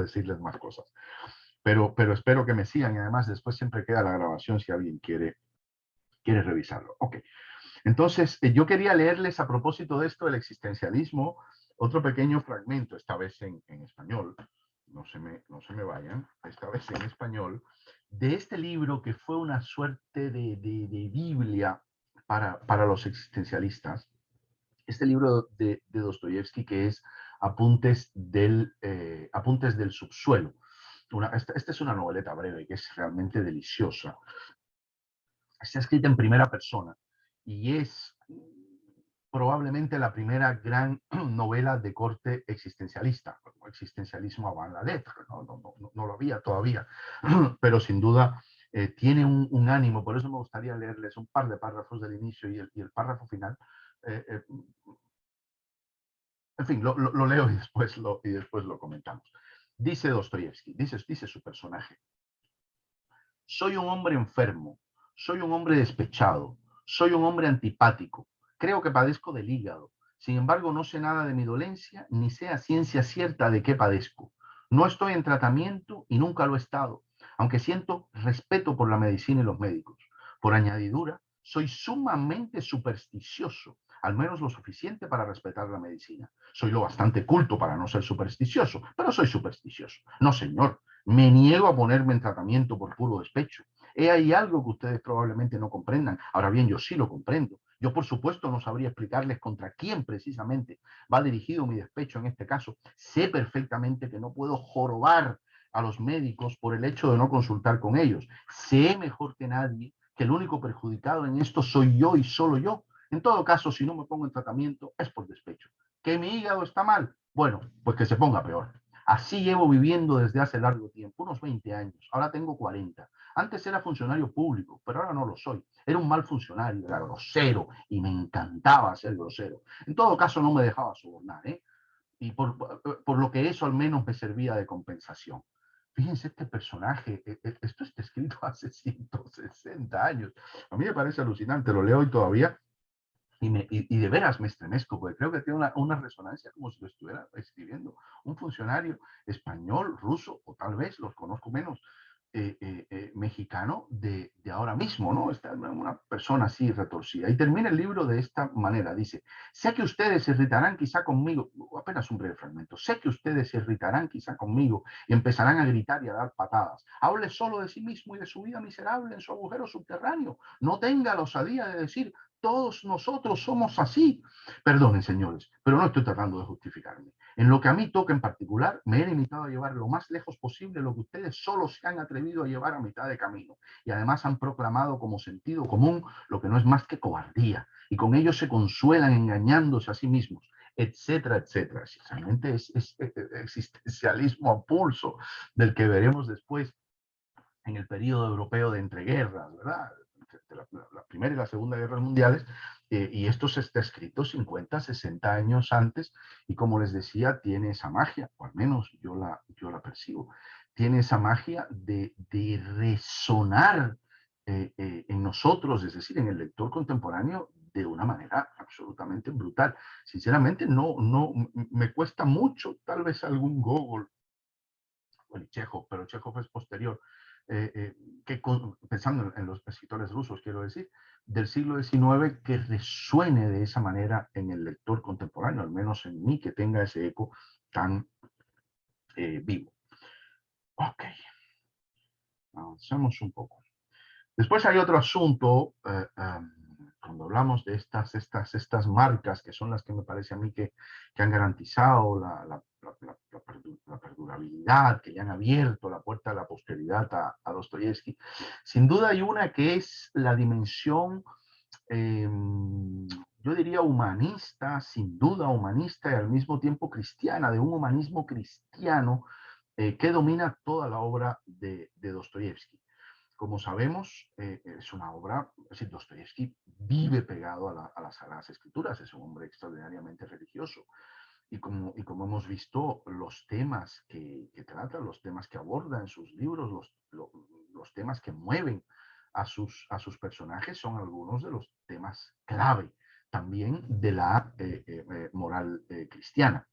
decirles más cosas. Pero espero que me sigan y además después siempre queda la grabación si alguien quiere revisarlo. Ok, entonces yo quería leerles a propósito de esto, el existencialismo, otro pequeño fragmento, esta vez en español, no se me vayan, esta vez en español, de este libro que fue una suerte de Biblia para los existencialistas, este libro de Dostoyevsky que es Apuntes del subsuelo. Esta es una noveleta breve que es realmente deliciosa. Está escrita en primera persona y es probablemente la primera gran novela de corte existencialista, como existencialismo avant la lettre, no lo había todavía, pero sin duda tiene un ánimo, por eso me gustaría leerles un par de párrafos del inicio y el párrafo final. Eh, eh, en fin, lo leo y después lo comentamos. Dice Dostoyevsky, dice su personaje, soy un hombre enfermo, soy un hombre despechado, soy un hombre antipático, creo que padezco del hígado. Sin embargo, no sé nada de mi dolencia, ni sé a ciencia cierta de qué padezco. No estoy en tratamiento y nunca lo he estado, aunque siento respeto por la medicina y los médicos. Por añadidura, soy sumamente supersticioso, al menos lo suficiente para respetar la medicina. Soy lo bastante culto para no ser supersticioso, pero soy supersticioso. No, señor, me niego a ponerme en tratamiento por puro despecho. He ahí algo que ustedes probablemente no comprendan. Ahora bien, yo sí lo comprendo. Yo, por supuesto, no sabría explicarles contra quién precisamente va dirigido mi despecho en este caso. Sé perfectamente que no puedo jorobar a los médicos por el hecho de no consultar con ellos. Sé mejor que nadie que el único perjudicado en esto soy yo y solo yo. En todo caso, si no me pongo en tratamiento, es por despecho. ¿Que mi hígado está mal? Bueno, pues que se ponga peor. Así llevo viviendo desde hace largo tiempo, unos 20 años. Ahora tengo 40. Antes era funcionario público, pero ahora no lo soy. Era un mal funcionario, era grosero y me encantaba ser grosero. En todo caso, no me dejaba sobornar, ¿eh? Y por lo que eso al menos me servía de compensación. Fíjense este personaje, esto está escrito hace 160 años. A mí me parece alucinante, lo leo hoy todavía y de veras me estremezco, porque creo que tiene una resonancia como si lo estuviera escribiendo un funcionario español, ruso, o tal vez, los conozco menos, mexicano de ahora mismo, ¿no? Esta, una persona así retorcida. Y termina el libro de esta manera, dice, sé que ustedes se irritarán quizá conmigo, apenas un breve fragmento, sé que ustedes se irritarán quizá conmigo y empezarán a gritar y a dar patadas. Hable solo de sí mismo y de su vida miserable en su agujero subterráneo. No tenga la osadía de decir, todos nosotros somos así. Perdonen, señores, pero no estoy tratando de justificarme. En lo que a mí toca en particular, me he limitado a llevar lo más lejos posible lo que ustedes solo se han atrevido a llevar a mitad de camino. Y además han proclamado como sentido común lo que no es más que cobardía. Y con ello se consuelan engañándose a sí mismos, etcétera, etcétera. Realmente es existencialismo a pulso del que veremos después en el periodo europeo de entreguerras, ¿verdad? La Primera y la Segunda Guerras Mundiales, y esto se está escrito 50, 60 años antes, y como les decía, tiene esa magia, o al menos yo la percibo, tiene esa magia de resonar en nosotros, es decir, en el lector contemporáneo, de una manera absolutamente brutal. Sinceramente, me cuesta mucho, tal vez algún Gogol, bueno, Chekhov, pero Chekhov es posterior, pensando en los escritores rusos, quiero decir, del siglo XIX, que resuene de esa manera en el lector contemporáneo, al menos en mí, que tenga ese eco tan vivo. Ok, avancemos un poco. Después hay otro asunto, cuando hablamos de estas marcas, que son las que me parece a mí que han garantizado la perdurabilidad, que le han abierto la puerta a la posteridad a Dostoyevsky. Sin duda hay una que es la dimensión, yo diría humanista, sin duda humanista y al mismo tiempo cristiana, de un humanismo cristiano que domina toda la obra de Dostoyevsky. Como sabemos, es una obra, es decir, Dostoyevsky vive pegado a las Sagradas Escrituras, es un hombre extraordinariamente religioso. Y como hemos visto, los temas que trata, los temas que aborda en sus libros, los temas que mueven a sus personajes son algunos de los temas clave también de la moral cristiana.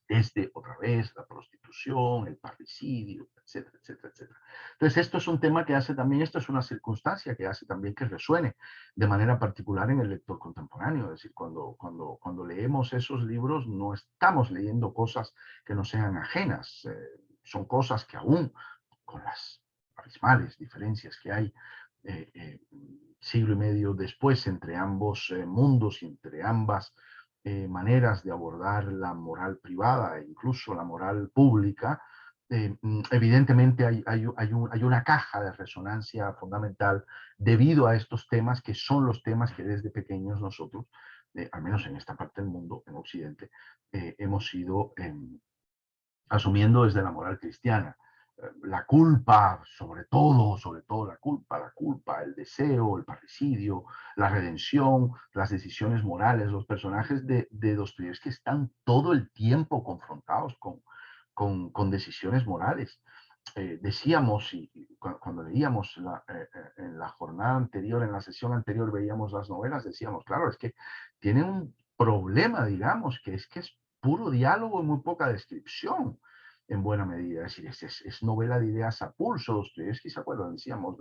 Desde otra vez la prostitución, el parricidio, etcétera, etcétera, etcétera. Entonces, esto es un tema que hace también, esto es una circunstancia que hace también que resuene de manera particular en el lector contemporáneo. Es decir, cuando leemos esos libros, no estamos leyendo cosas que no sean ajenas, son cosas que aún, con las abismales diferencias que hay, siglo y medio después entre ambos mundos y entre ambas maneras de abordar la moral privada e incluso la moral pública, evidentemente hay una caja de resonancia fundamental debido a estos temas que son los temas que desde pequeños nosotros, al menos en esta parte del mundo, en Occidente, hemos ido asumiendo desde la moral cristiana. La culpa, sobre todo la culpa, el deseo, el parricidio, la redención, las decisiones morales. Los personajes de Dostoyevsky están todo el tiempo confrontados con decisiones morales. Decíamos, cuando leíamos en la jornada anterior, en la sesión anterior, veíamos las novelas, decíamos, claro, es que tienen problema, digamos, que es puro diálogo y muy poca descripción, en buena medida. Es decir, es novela de ideas a pulso. Dostoyevsky, ¿se acuerdan? Decíamos,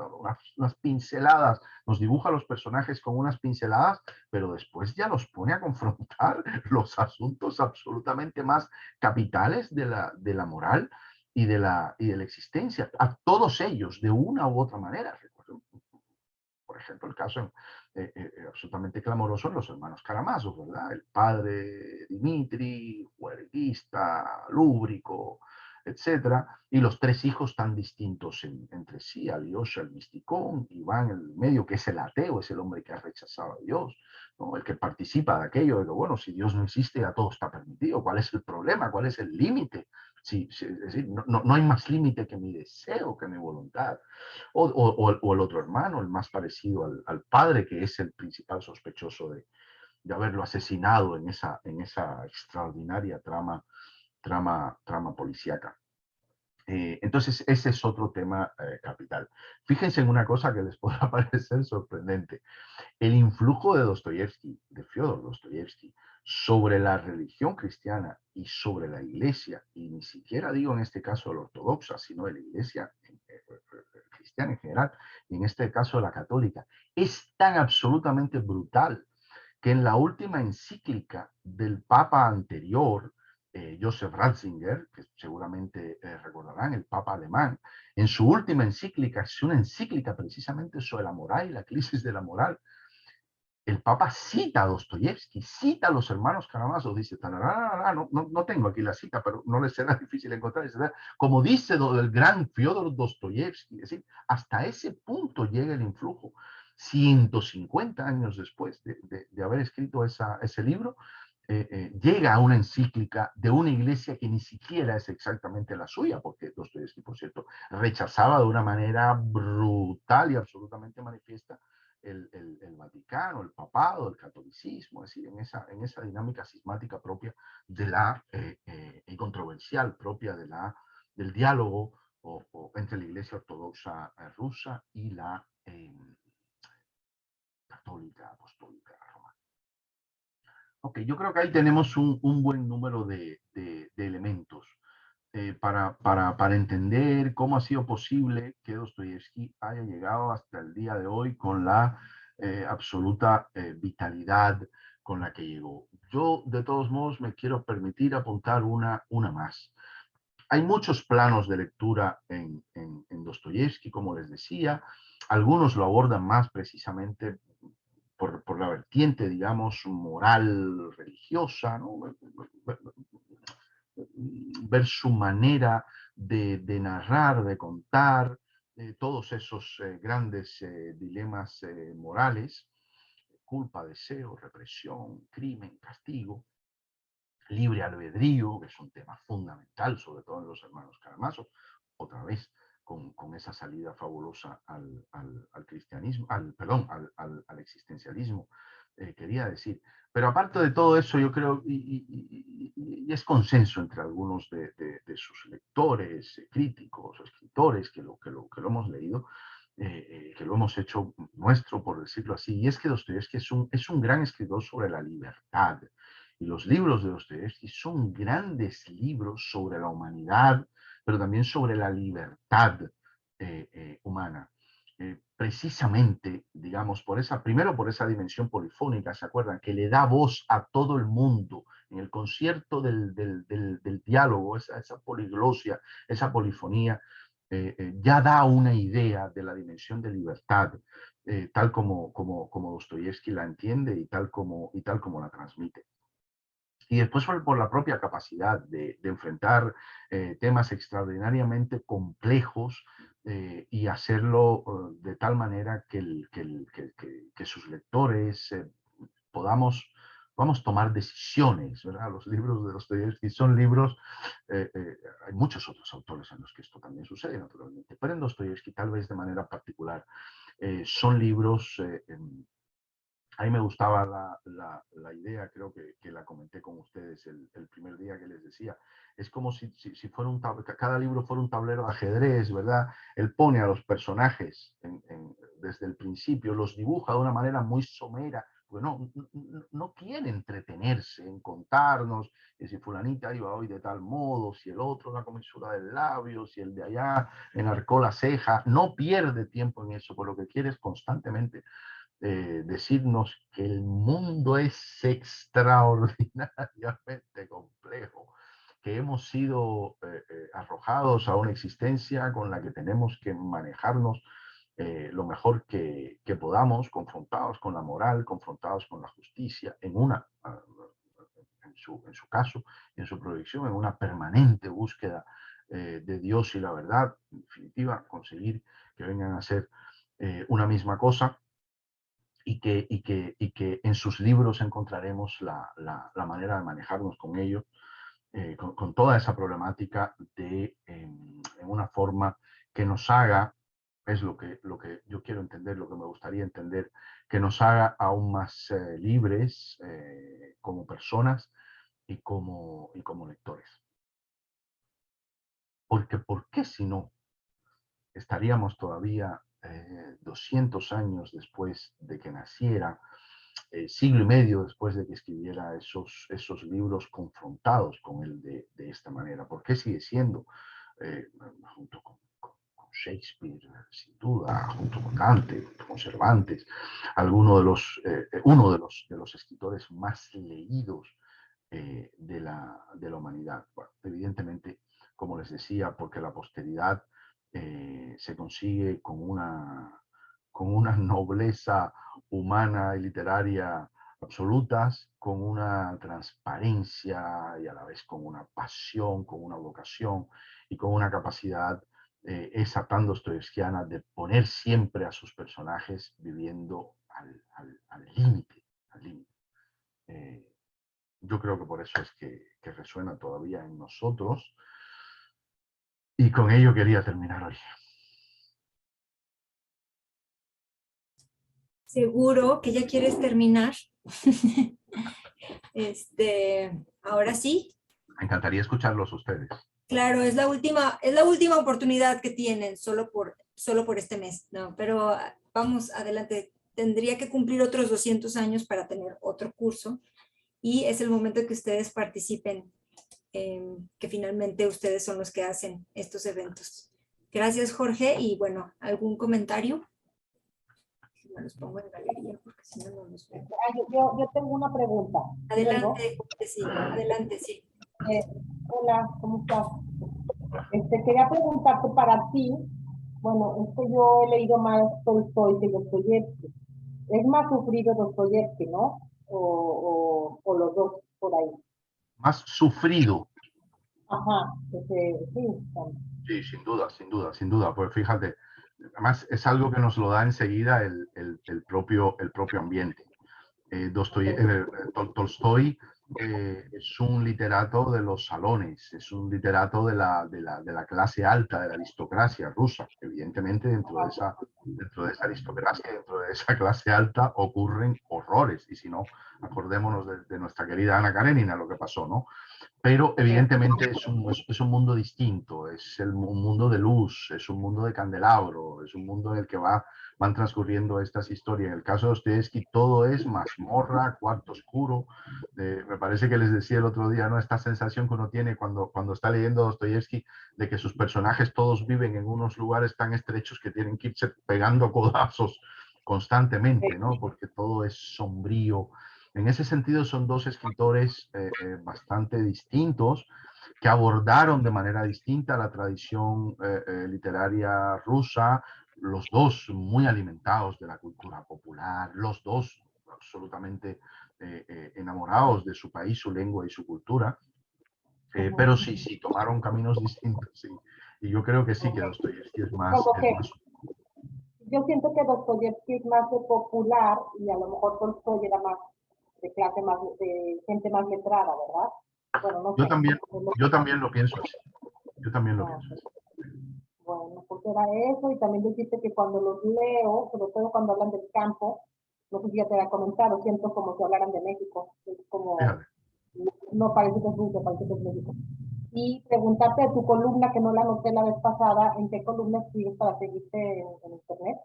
unas pinceladas, nos dibuja a los personajes con unas pinceladas, pero después ya los pone a confrontar los asuntos absolutamente más capitales de la moral y de la existencia, a todos ellos, de una u otra manera. Recuerdo, por ejemplo, el caso absolutamente clamoroso en los hermanos Karamazov, ¿verdad? El padre Dimitri, huerguista, lúbrico, etcétera, y los tres hijos tan distintos entre sí, Alyosha el misticón, Iván el medio, que es el ateo, es el hombre que ha rechazado a Dios, ¿no? El que participa de aquello, de que, bueno, si Dios no existe, ya todo está permitido, ¿cuál es el problema? ¿Cuál es el límite? Es decir, no hay más límite que mi deseo, que mi voluntad. O el otro hermano, el más parecido al padre, que es el principal sospechoso de haberlo asesinado en esa extraordinaria trama policíaca. Entonces, ese es otro tema capital. Fíjense en una cosa que les podrá parecer sorprendente. El influjo de Dostoyevsky, de Fyodor Dostoyevsky, sobre la religión cristiana y sobre la iglesia, y ni siquiera digo en este caso la ortodoxa, sino de la iglesia cristiana en general, y en este caso la católica, es tan absolutamente brutal que en la última encíclica del Papa anterior, Joseph Ratzinger, que seguramente recordarán, el Papa alemán, en su última encíclica, es una encíclica precisamente sobre la moral y la crisis de la moral, el Papa cita a Dostoyevsky, cita a los hermanos Karamazov, dice, no tengo aquí la cita, pero no les será difícil encontrar, como dice el gran Fyodor Dostoyevsky, es decir, hasta ese punto llega el influjo. 150 años después de haber escrito ese libro, llega a una encíclica de una iglesia que ni siquiera es exactamente la suya, porque Dostoyevsky, por cierto, rechazaba de una manera brutal y absolutamente manifiesta el Vaticano, el papado, el catolicismo, es decir, en esa dinámica cismática propia y controversial propia del diálogo entre la Iglesia Ortodoxa rusa y la católica apostólica romana. Ok, yo creo que ahí tenemos un buen número de elementos para entender cómo ha sido posible que Dostoyevsky haya llegado hasta el día de hoy con la absoluta vitalidad con la que llegó. Yo, de todos modos, me quiero permitir apuntar una más. Hay muchos planos de lectura en Dostoyevsky, como les decía. Algunos lo abordan más precisamente por la vertiente, digamos, moral religiosa, ¿no? Ver su manera narrar, de contar, todos esos grandes dilemas morales, culpa, deseo, represión, crimen, castigo, libre albedrío, que es un tema fundamental, sobre todo en los hermanos Karamazov, otra vez con esa salida fabulosa al cristianismo, perdón, al existencialismo, quería decir. Pero aparte de todo eso, yo creo, y es consenso entre algunos de sus lectores, críticos, escritores, que lo hemos leído, que lo hemos hecho nuestro, por decirlo así, y es que Dostoyevsky es un gran escritor sobre la libertad. Y los libros de Dostoyevsky son grandes libros sobre la humanidad, pero también sobre la libertad humana. Precisamente, digamos, primero por esa dimensión polifónica, ¿se acuerdan? Que le da voz a todo el mundo en el concierto del diálogo, esa poliglosia, esa polifonía, ya da una idea de la dimensión de libertad, tal como Dostoyevsky la entiende y tal como la transmite. Y después por la propia capacidad de enfrentar temas extraordinariamente complejos y hacerlo de tal manera que sus lectores podamos tomar decisiones, ¿verdad? Los libros de Dostoyevsky son libros, hay muchos otros autores en los que esto también sucede, naturalmente, pero en Dostoyevsky tal vez de manera particular son libros a mí me gustaba la idea, creo que la comenté con ustedes el primer día que les decía. Es como si fuera cada libro fuera un tablero de ajedrez, ¿verdad? Él pone a los personajes desde el principio, los dibuja de una manera muy somera, porque no quiere entretenerse en contarnos que si fulanita iba hoy de tal modo, si el otro una comisura del labio, si el de allá enarcó la ceja, no pierde tiempo en eso, por lo que quiere es constantemente decirnos que el mundo es extraordinariamente complejo, que hemos sido arrojados a una existencia con la que tenemos que manejarnos lo mejor que podamos, confrontados con la moral, confrontados con la justicia, en su caso, en su proyección, en una permanente búsqueda de Dios y la verdad, en definitiva, conseguir que vengan a ser una misma cosa y que en sus libros encontraremos la manera de manejarnos con ello, con toda esa problemática en una forma que nos haga, es lo que yo quiero entender, lo que me gustaría entender, que nos haga aún más libres como personas y como lectores. Porque, ¿por qué si no estaríamos todavía 200 años después de que naciera, siglo y medio después de que escribiera esos libros confrontados con él de esta manera? ¿Por qué sigue siendo, junto con Shakespeare, sin duda, junto con Dante, junto con Cervantes, uno de los escritores más leídos de la humanidad? Bueno, evidentemente, como les decía, porque la posteridad se consigue con una nobleza humana y literaria absolutas, con una transparencia y a la vez con una pasión, con una vocación y con una capacidad esa tan dostoyevskiana de poner siempre a sus personajes viviendo al límite, al límite. Yo creo que por eso es que resuena todavía en nosotros, y con ello quería terminar hoy. Seguro que ya quieres terminar. Ahora sí. Me encantaría escucharlos a ustedes. Claro, es la última oportunidad que tienen, solo por este mes, ¿no? Pero vamos adelante. Tendría que cumplir otros 200 años para tener otro curso y es el momento que ustedes participen, que finalmente ustedes son los que hacen estos eventos. Gracias, Jorge. Y bueno, ¿algún comentario? Me los pongo en galería porque si no, no los veo. Yo tengo una pregunta. Adelante, sí, adelante, sí. Hola, ¿cómo estás? Quería preguntarte para ti, bueno, yo he leído más Tolstoy que Dostoyevsky. Es más sufrido Dostoyevsky, ¿no? O los dos por ahí. Más sufrido. Ajá, sí. Sí, sin duda, sin duda, sin duda. Pues fíjate, además es algo que nos lo da enseguida el propio ambiente. Tolstoy es un literato de los salones, es un literato de la clase alta, de la aristocracia rusa. Evidentemente, dentro de esa aristocracia, dentro de esa clase alta, ocurren horrores. Y si no, acordémonos de nuestra querida Ana Karenina, lo que pasó, ¿no? Pero evidentemente es un mundo distinto, es un mundo de luz, es un mundo de candelabro, es un mundo en el que van transcurriendo estas historias. En el caso de Dostoyevsky todo es mazmorra, cuarto oscuro. Me parece que les decía el otro día, ¿no? Esta sensación que uno tiene cuando está leyendo Dostoyevsky de que sus personajes todos viven en unos lugares tan estrechos que tienen que irse pegando codazos constantemente, ¿no? Porque todo es sombrío. En ese sentido son dos escritores bastante distintos que abordaron de manera distinta la tradición literaria rusa, los dos muy alimentados de la cultura popular, los dos absolutamente enamorados de su país, su lengua y su cultura, pero sí, tomaron caminos distintos, sí. Y yo creo que sí, que Dostoyevsky es más... Yo siento que Dostoyevsky es más de popular y a lo mejor Tolstoy era más de clase más, de gente más letrada, ¿verdad? Bueno, no sé. Yo también lo pienso así. Yo también lo pienso así. Bueno, pues era eso, y también dijiste que cuando los leo, sobre todo cuando hablan del campo, no sé si ya te había comentado, siento como si hablaran de México, es como, Fíjate. no parece que es Rusia, parece que es México. Y preguntarte de tu columna, que no la anoté la vez pasada, ¿en qué columna escribes para seguirte en internet?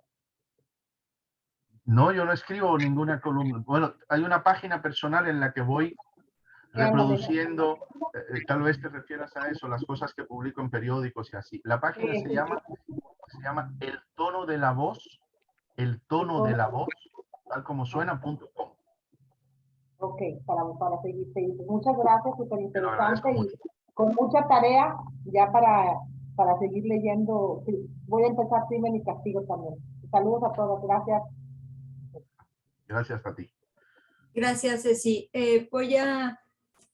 No, yo no escribo ninguna columna. Bueno, hay una página personal en la que voy Ya no dejo. reproduciendo, tal vez te refieras a eso, las cosas que publico en periódicos y así. La página se llama El tono de la voz, el tono de la voz, tal como suena.com. Ok, para seguir. Muchas gracias, súper Te lo agradezco interesante mucho. y con mucha tarea ya para seguir leyendo. Sí, voy a empezar Crimen y Castigo también. Saludos a todos, gracias. Gracias a ti. Gracias, Ceci. Voy a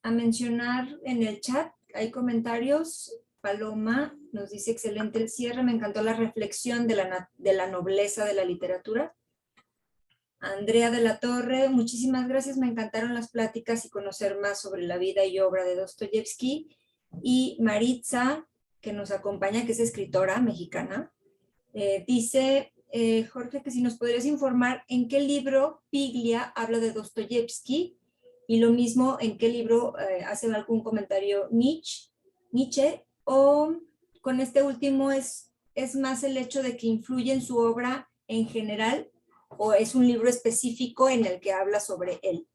mencionar en el chat, hay comentarios. Paloma nos dice, excelente el cierre, me encantó la reflexión de la nobleza de la literatura. Andrea de la Torre, muchísimas gracias, me encantaron las pláticas y conocer más sobre la vida y obra de Dostoyevsky. Y Maritza, que nos acompaña, que es escritora mexicana, dice, Jorge, que si nos podrías informar en qué libro Piglia habla de Dostoyevsky, y lo mismo en qué libro hace algún comentario Nietzsche, o con este último es más el hecho de que influye en su obra en general, o es un libro específico en el que habla sobre él.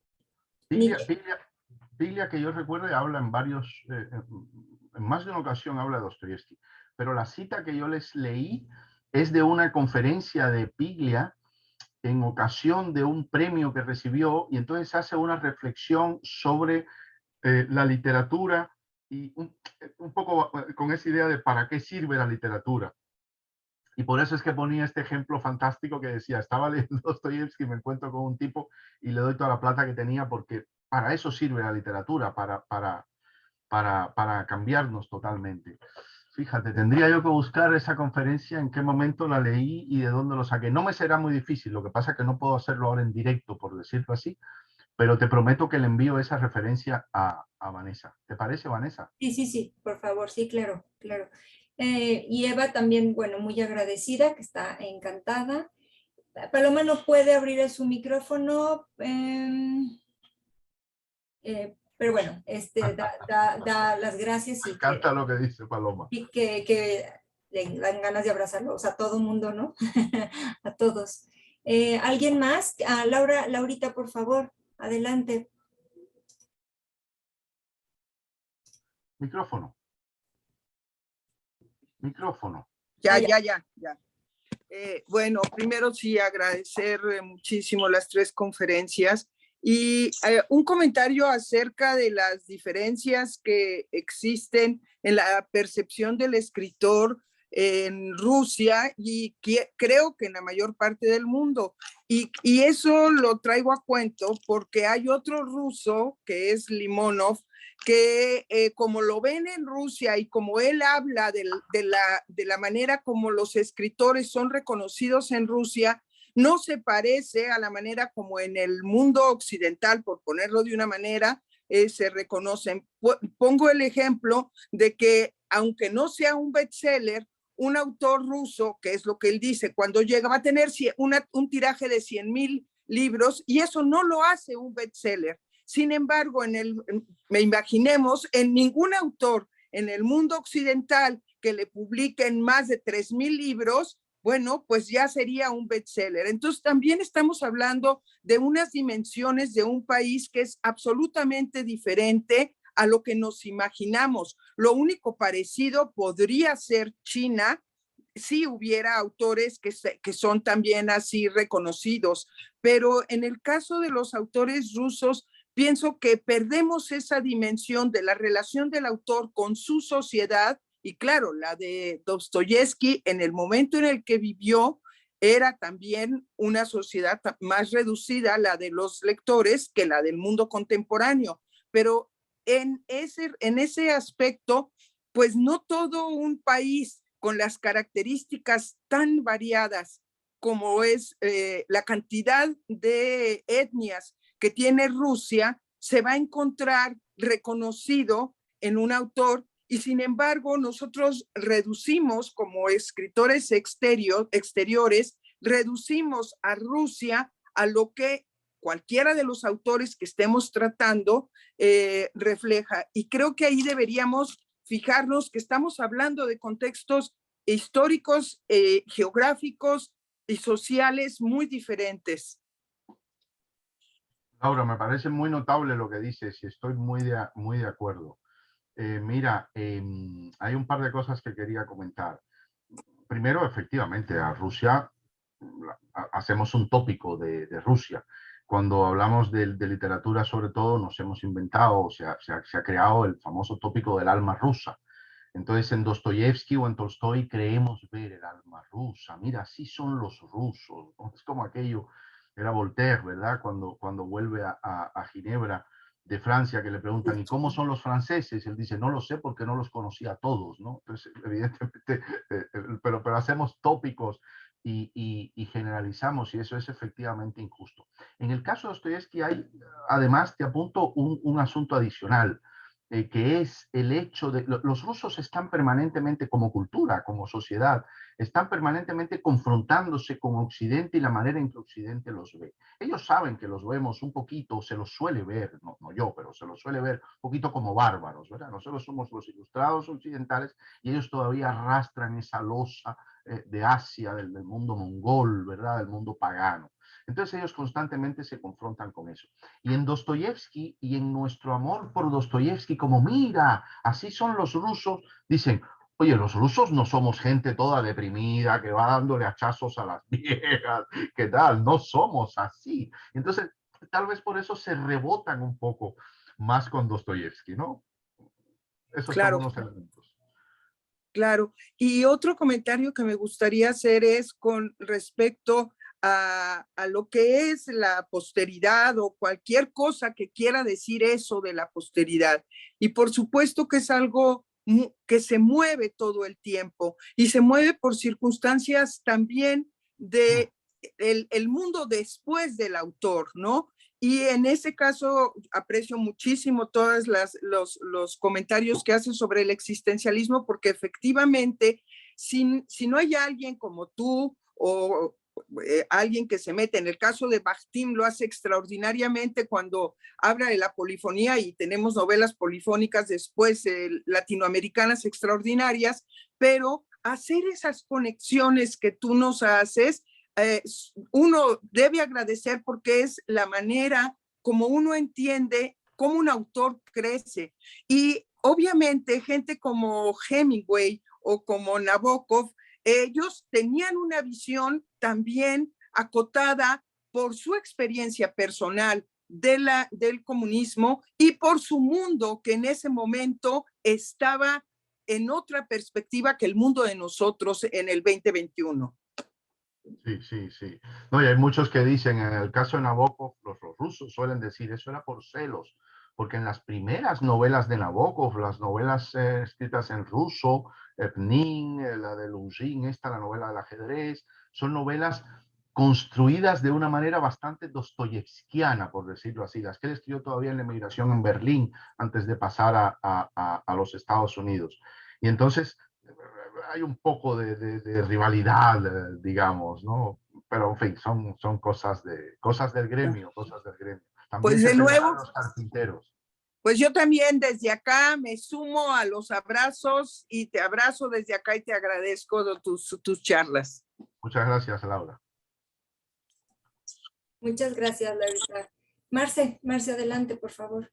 Piglia, que yo recuerde, habla en varios, en más de una ocasión habla de Dostoyevsky, pero la cita que yo les leí es de una conferencia de Piglia en ocasión de un premio que recibió, y entonces hace una reflexión sobre la literatura y un poco con esa idea de para qué sirve la literatura. Y por eso es que ponía este ejemplo fantástico que decía, estaba leyendo Dostoyevsky, me encuentro con un tipo y le doy toda la plata que tenía, porque para eso sirve la literatura, para cambiarnos totalmente. Fíjate, tendría yo que buscar esa conferencia, en qué momento la leí y de dónde lo saqué. No me será muy difícil, lo que pasa es que no puedo hacerlo ahora en directo, por decirlo así, pero te prometo que le envío esa referencia a Vanessa. ¿Te parece, Vanessa? Sí, por favor, sí, claro. Y Eva también, bueno, muy agradecida, que está encantada. Paloma no puede abrir su micrófono, pero bueno, da las gracias Me encanta lo que dice Paloma. y que le dan ganas de abrazarlos a todo mundo, ¿no? A todos. ¿Alguien más? Laurita, por favor, adelante. Micrófono. Ya. Bueno, primero sí agradecer muchísimo las tres conferencias y un comentario acerca de las diferencias que existen en la percepción del escritor en Rusia y creo que en la mayor parte del mundo. Y eso lo traigo a cuento porque hay otro ruso que es Limonov, que como lo ven en Rusia y como él habla de la manera como los escritores son reconocidos en Rusia, no se parece a la manera como en el mundo occidental, por ponerlo de una manera, se reconocen. Pongo el ejemplo de que aunque no sea un bestseller, un autor ruso, que es lo que él dice, cuando llega va a tener un tiraje de 100,000 libros y eso no lo hace un bestseller. Sin embargo, me imaginemos, en ningún autor en el mundo occidental que le publiquen más de 3,000 libros, bueno, pues ya sería un bestseller. Entonces también estamos hablando de unas dimensiones de un país que es absolutamente diferente a lo que nos imaginamos. Lo único parecido podría ser China, si hubiera autores que son también así reconocidos, pero en el caso de los autores rusos, pienso que perdemos esa dimensión de la relación del autor con su sociedad y claro, la de Dostoyevsky en el momento en el que vivió era también una sociedad más reducida, la de los lectores, que la del mundo contemporáneo. Pero en ese aspecto, pues no todo un país con las características tan variadas como es la cantidad de etnias que tiene Rusia, se va a encontrar reconocido en un autor y sin embargo nosotros reducimos como escritores exteriores, reducimos a Rusia a lo que cualquiera de los autores que estemos tratando refleja. Y creo que ahí deberíamos fijarnos que estamos hablando de contextos históricos, geográficos y sociales muy diferentes. Laura, me parece muy notable lo que dices y estoy muy de acuerdo. Mira, hay un par de cosas que quería comentar. Primero, efectivamente, a Rusia hacemos un tópico de Rusia. Cuando hablamos de literatura, sobre todo, nos hemos inventado, se ha creado el famoso tópico del alma rusa. Entonces, en Dostoyevsky o en Tolstoy creemos ver el alma rusa. Mira, así son los rusos, ¿no? Es como aquello, era Voltaire, ¿verdad? Cuando vuelve a Ginebra de Francia, que le preguntan, ¿y cómo son los franceses? Él dice, no lo sé porque no los conocía a todos, ¿no? Entonces, evidentemente, pero hacemos tópicos y generalizamos y eso es efectivamente injusto. En el caso de Dostoyevsky hay, además, te apunto un asunto adicional, que es el hecho de los rusos están permanentemente como cultura, como sociedad, están permanentemente confrontándose con Occidente y la manera en que Occidente los ve. Ellos saben que los vemos un poquito, se los suele ver, no yo, pero se los suele ver un poquito como bárbaros, ¿verdad? Nosotros somos los ilustrados occidentales y ellos todavía arrastran esa losa de Asia, del mundo mongol, ¿verdad? Del mundo pagano. Entonces ellos constantemente se confrontan con eso. Y en Dostoyevsky y en nuestro amor por Dostoyevsky, como mira, así son los rusos, dicen, oye, los rusos no somos gente toda deprimida que va dándole hachazos a las viejas, ¿qué tal? No somos así. Entonces, tal vez por eso se rebotan un poco más con Dostoyevsky, ¿no? Esos son Claro, unos elementos. claro. Y otro comentario que me gustaría hacer es con respecto a lo que es la posteridad o cualquier cosa que quiera decir eso de la posteridad. Y por supuesto que es algo que se mueve todo el tiempo y se mueve por circunstancias también de el mundo después del autor, ¿no? Y en ese caso aprecio muchísimo todos los comentarios que hacen sobre el existencialismo, porque efectivamente, si no hay alguien como tú o alguien que se mete, en el caso de Bakhtin lo hace extraordinariamente cuando habla de la polifonía y tenemos novelas polifónicas después latinoamericanas extraordinarias, pero hacer esas conexiones que tú nos haces, uno debe agradecer porque es la manera como uno entiende cómo un autor crece. Y obviamente gente como Hemingway o como Nabokov, ellos tenían una visión también acotada por su experiencia personal del comunismo y por su mundo que en ese momento estaba en otra perspectiva que el mundo de nosotros en el 2021. Sí. No, y hay muchos que dicen, en el caso de Nabokov, los rusos suelen decir, eso era por celos, porque en las primeras novelas de Nabokov, las novelas escritas en ruso, Pnin, la de Luzhin, la novela del ajedrez, son novelas construidas de una manera bastante dostoyevskiana, por decirlo así, las que él escribió todavía en la emigración en Berlín, antes de pasar a los Estados Unidos. Y entonces hay un poco de rivalidad, digamos, ¿no? Pero en fin, son cosas del gremio, También Pues se de pelean nuevo, los carpinteros. pues yo también desde acá me sumo a los abrazos y te abrazo desde acá y te agradezco de tus charlas. Muchas gracias, Laura. Muchas gracias, Laura. Marce, adelante, por favor.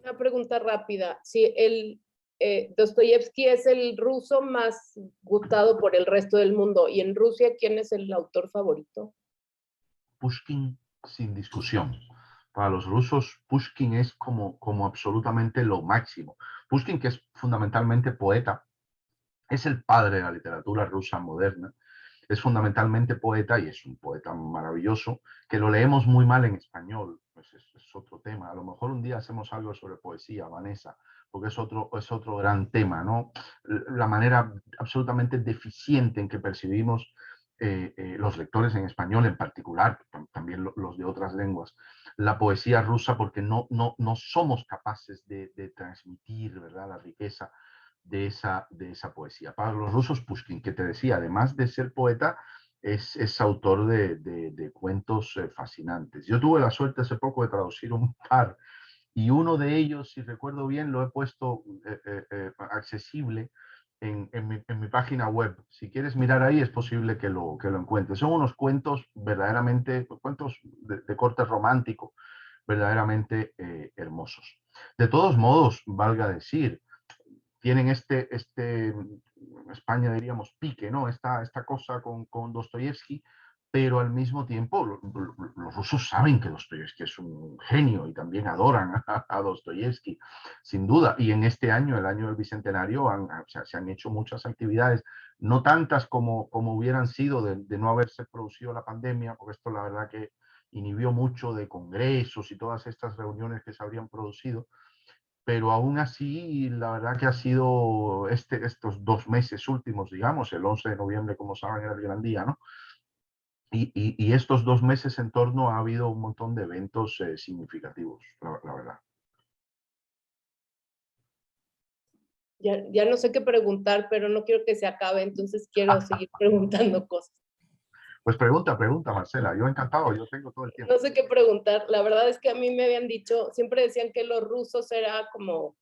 Una pregunta rápida. Si Dostoyevsky es el ruso más gustado por el resto del mundo, y en Rusia, ¿quién es el autor favorito? Pushkin, sin discusión. Para los rusos, Pushkin es como absolutamente lo máximo. Pushkin, que es fundamentalmente poeta, es el padre de la literatura rusa moderna. Es fundamentalmente poeta y es un poeta maravilloso, que lo leemos muy mal en español, pues es otro tema. A lo mejor un día hacemos algo sobre poesía, Vanessa, porque es otro gran tema, ¿no? La manera absolutamente deficiente en que percibimos los lectores en español en particular, también los de otras lenguas, la poesía rusa, porque no somos capaces de transmitir, ¿verdad?, la riqueza de esa poesía. Para los rusos, Pushkin, que te decía, además de ser poeta, es autor de cuentos fascinantes. Yo tuve la suerte hace poco de traducir un par, y uno de ellos, si recuerdo bien, lo he puesto accesible, en mi página web. Si quieres mirar ahí, es posible que lo encuentres. Son unos cuentos verdaderamente, cuentos de corte romántico, verdaderamente hermosos. De todos modos, valga decir, tienen en España diríamos pique, ¿no? Esta cosa con Dostoyevsky, pero al mismo tiempo los rusos saben que Dostoyevsky es un genio y también adoran a Dostoyevsky, sin duda. Y en este año, el año del Bicentenario, se han hecho muchas actividades, no tantas como hubieran sido de no haberse producido la pandemia, porque esto la verdad que inhibió mucho de congresos y todas estas reuniones que se habrían producido, pero aún así, la verdad que ha sido estos 2 meses últimos, digamos, el 11 de noviembre, como saben, era el gran día, ¿no? Y estos 2 meses en torno ha habido un montón de eventos significativos, la verdad. Ya no sé qué preguntar, pero no quiero que se acabe, entonces quiero seguir preguntando cosas. Pues pregunta, Marcela. Yo encantado, yo tengo todo el tiempo. No sé qué preguntar. La verdad es que a mí me habían dicho, siempre decían que los rusos era como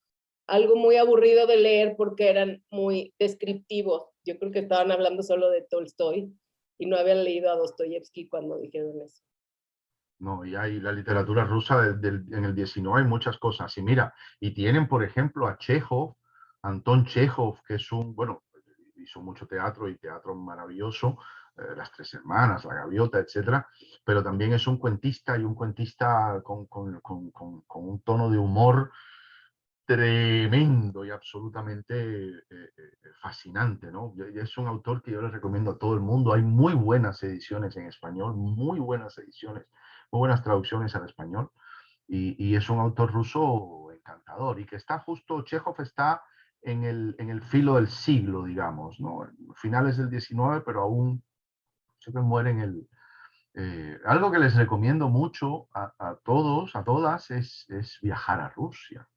algo muy aburrido de leer porque eran muy descriptivos. Yo creo que estaban hablando solo de Tolstoy y no habían leído a Dostoyevsky cuando dijeron eso. No, y hay la literatura rusa en el 19 hay muchas cosas. Y mira, y tienen, por ejemplo, a Chekhov, Anton Chekhov, que es bueno, hizo mucho teatro y teatro maravilloso, Las Tres Hermanas, La Gaviota, etcétera, pero también es un cuentista y un cuentista con un tono de humor tremendo y absolutamente fascinante, ¿no? Es un autor que yo les recomiendo a todo el mundo. Hay muy buenas ediciones en español, muy buenas ediciones, muy buenas traducciones al español. Y es un autor ruso encantador y que está justo, Chekhov está en el filo del siglo, digamos, ¿no? Finales del 19, pero aún se muere en algo que les recomiendo mucho a todos, a todas, es viajar a Rusia.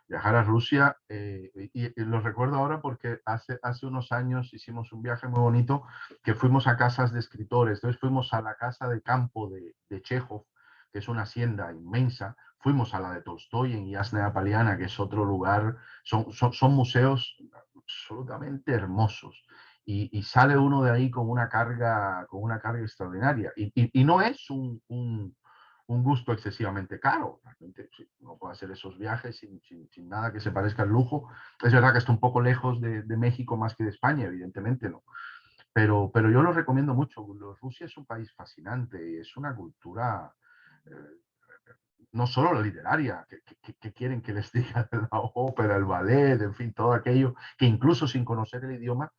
Viajar a Rusia, y lo recuerdo ahora porque hace unos años hicimos un viaje muy bonito que fuimos a casas de escritores. Entonces fuimos a la casa de campo de Chekhov, que es una hacienda inmensa. Fuimos a la de Tolstoy en Yasnaya Poliana, que es otro lugar. Son museos absolutamente hermosos. Y sale uno de ahí con una carga extraordinaria. Y no es un gusto excesivamente caro. Realmente, sí, uno puede hacer esos viajes sin nada que se parezca al lujo. Es verdad que está un poco lejos de México más que de España, evidentemente, ¿no? Pero yo lo recomiendo mucho. Rusia es un país fascinante y es una cultura, no solo la literaria, que quieren que les diga la ópera, el ballet, en fin, todo aquello que incluso sin conocer el idioma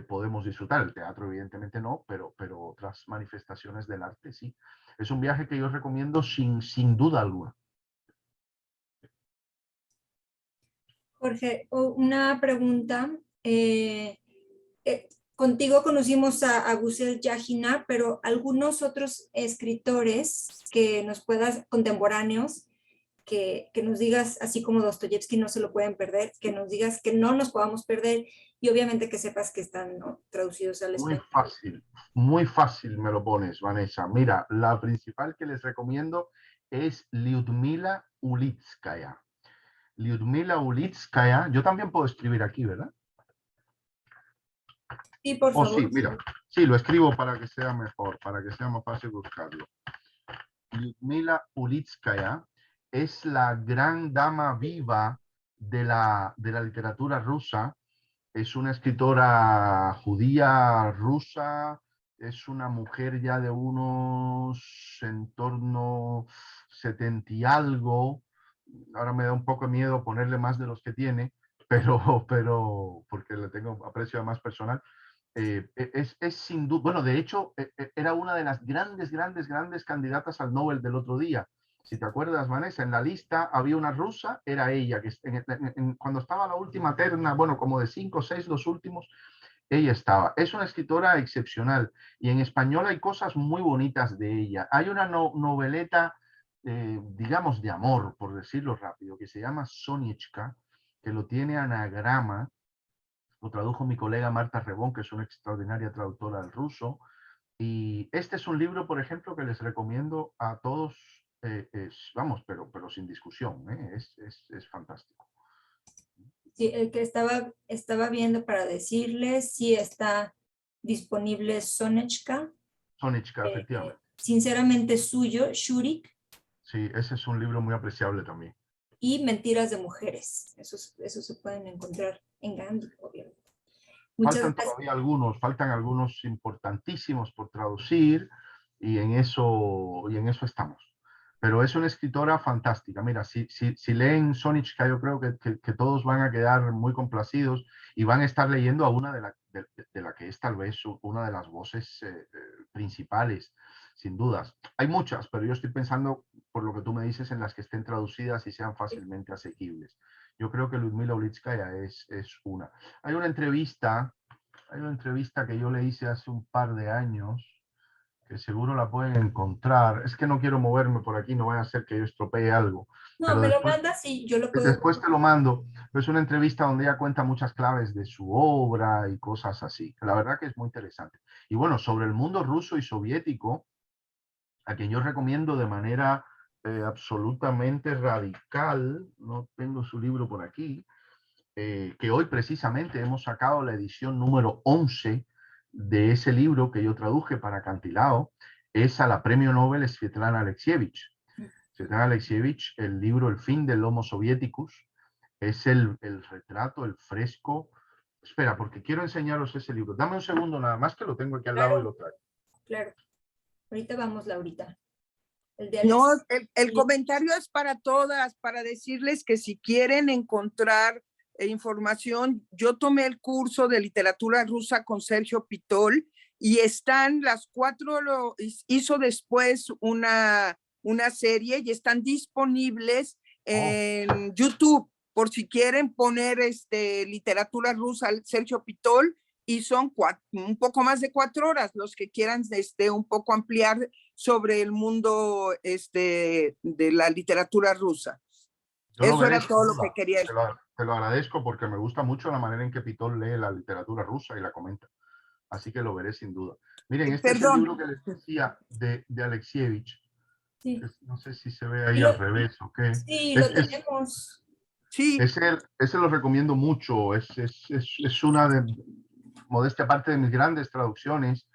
podemos disfrutar. El teatro, evidentemente, no, pero otras manifestaciones del arte, sí. Es un viaje que yo recomiendo sin duda alguna. Jorge, una pregunta. Contigo conocimos a Gusel Yagina, pero algunos otros escritores que nos puedas, contemporáneos, que nos digas, así como Dostoyevsky no se lo pueden perder, que nos digas que no nos podamos perder y obviamente que sepas que están, ¿no?, traducidos al español. Muy fácil me lo pones, Vanessa. Mira, la principal que les recomiendo es Lyudmila Ulitskaya. Lyudmila Ulitskaya, yo también puedo escribir aquí, ¿verdad? Sí, por favor. Sí, mira, sí, lo escribo para que sea mejor, para que sea más fácil buscarlo. Lyudmila Ulitskaya es la gran dama viva de la literatura rusa. Es una escritora judía rusa, es una mujer ya de unos en torno 70 y algo. Ahora me da un poco de miedo ponerle más de los que tiene, pero porque le tengo aprecio más personal. Es sin duda, bueno, de hecho, era una de las grandes candidatas al Nobel del otro día. Si te acuerdas, Vanessa, en la lista había una rusa, era ella, que cuando estaba la última terna, bueno, como de 5 o 6 los últimos, ella estaba. Es una escritora excepcional y en español hay cosas muy bonitas de ella. Hay una noveleta, digamos, de amor, por decirlo rápido, que se llama Sonichka, que lo tiene Anagrama. Lo tradujo mi colega Marta Rebón, que es una extraordinaria traductora al ruso. Y este es un libro, por ejemplo, que les recomiendo a todos, vamos, pero sin discusión, es fantástico. Sí, el que estaba viendo para decirles si está disponible Sonechka. Sonichka, efectivamente. Sinceramente suyo, Shurik, Sí, ese es un libro muy apreciable también. y Mentiras de Mujeres. Esos se pueden encontrar en Gandhi, obviamente. Faltan todavía faltan algunos importantísimos por traducir y en eso estamos. Pero es una escritora fantástica. Mira, si leen Sonichka, yo creo que todos van a quedar muy complacidos y van a estar leyendo a una de la que es tal vez una de las voces principales, sin dudas. Hay muchas, pero yo estoy pensando, por lo que tú me dices, en las que estén traducidas y sean fácilmente asequibles. Yo creo que Ludmila Ulitskaya es una. Hay una entrevista que yo le hice hace un par de años, que seguro la pueden encontrar. Es que no quiero moverme por aquí, no vaya a ser que yo estropee algo. No, pero me lo después, mandas y yo lo puedo. después te lo mando. Es una entrevista donde ella cuenta muchas claves de su obra y cosas así. La verdad que es muy interesante. Y bueno, sobre el mundo ruso y soviético, a quien yo recomiendo de manera absolutamente radical, no tengo su libro por aquí, que hoy precisamente hemos sacado la edición número 11 de ese libro que yo traduje para Acantilado, es a la premio Nobel Svetlana Alexievich. Svetlana Alexievich, el libro El fin del Homo Sovieticus, es el retrato, el fresco. Espera, porque quiero enseñaros ese libro. Dame un segundo nada más, que lo tengo aquí al lado y lo traigo. Claro. Ahorita vamos, Laurita. El de No, Alex. el comentario es para todas, para decirles que si quieren encontrar información, yo tomé el curso de literatura rusa con Sergio Pitol y están las 4, hizo después una serie y están disponibles en YouTube, por si quieren poner literatura rusa Sergio Pitol, y son un poco más de 4 horas, los que quieran un poco ampliar sobre el mundo de la literatura rusa. Yo lo Eso veré, era todo lo que quería decir. te lo agradezco porque me gusta mucho la manera en que Pitol lee la literatura rusa y la comenta. Así que lo veré sin duda. Miren, este es el libro que les decía de Alexievich. Sí. No sé si se ve ahí al revés o qué. Sí, lo tenemos. Sí. Ese lo recomiendo mucho. Es una de, modestia aparte, de mis grandes traducciones.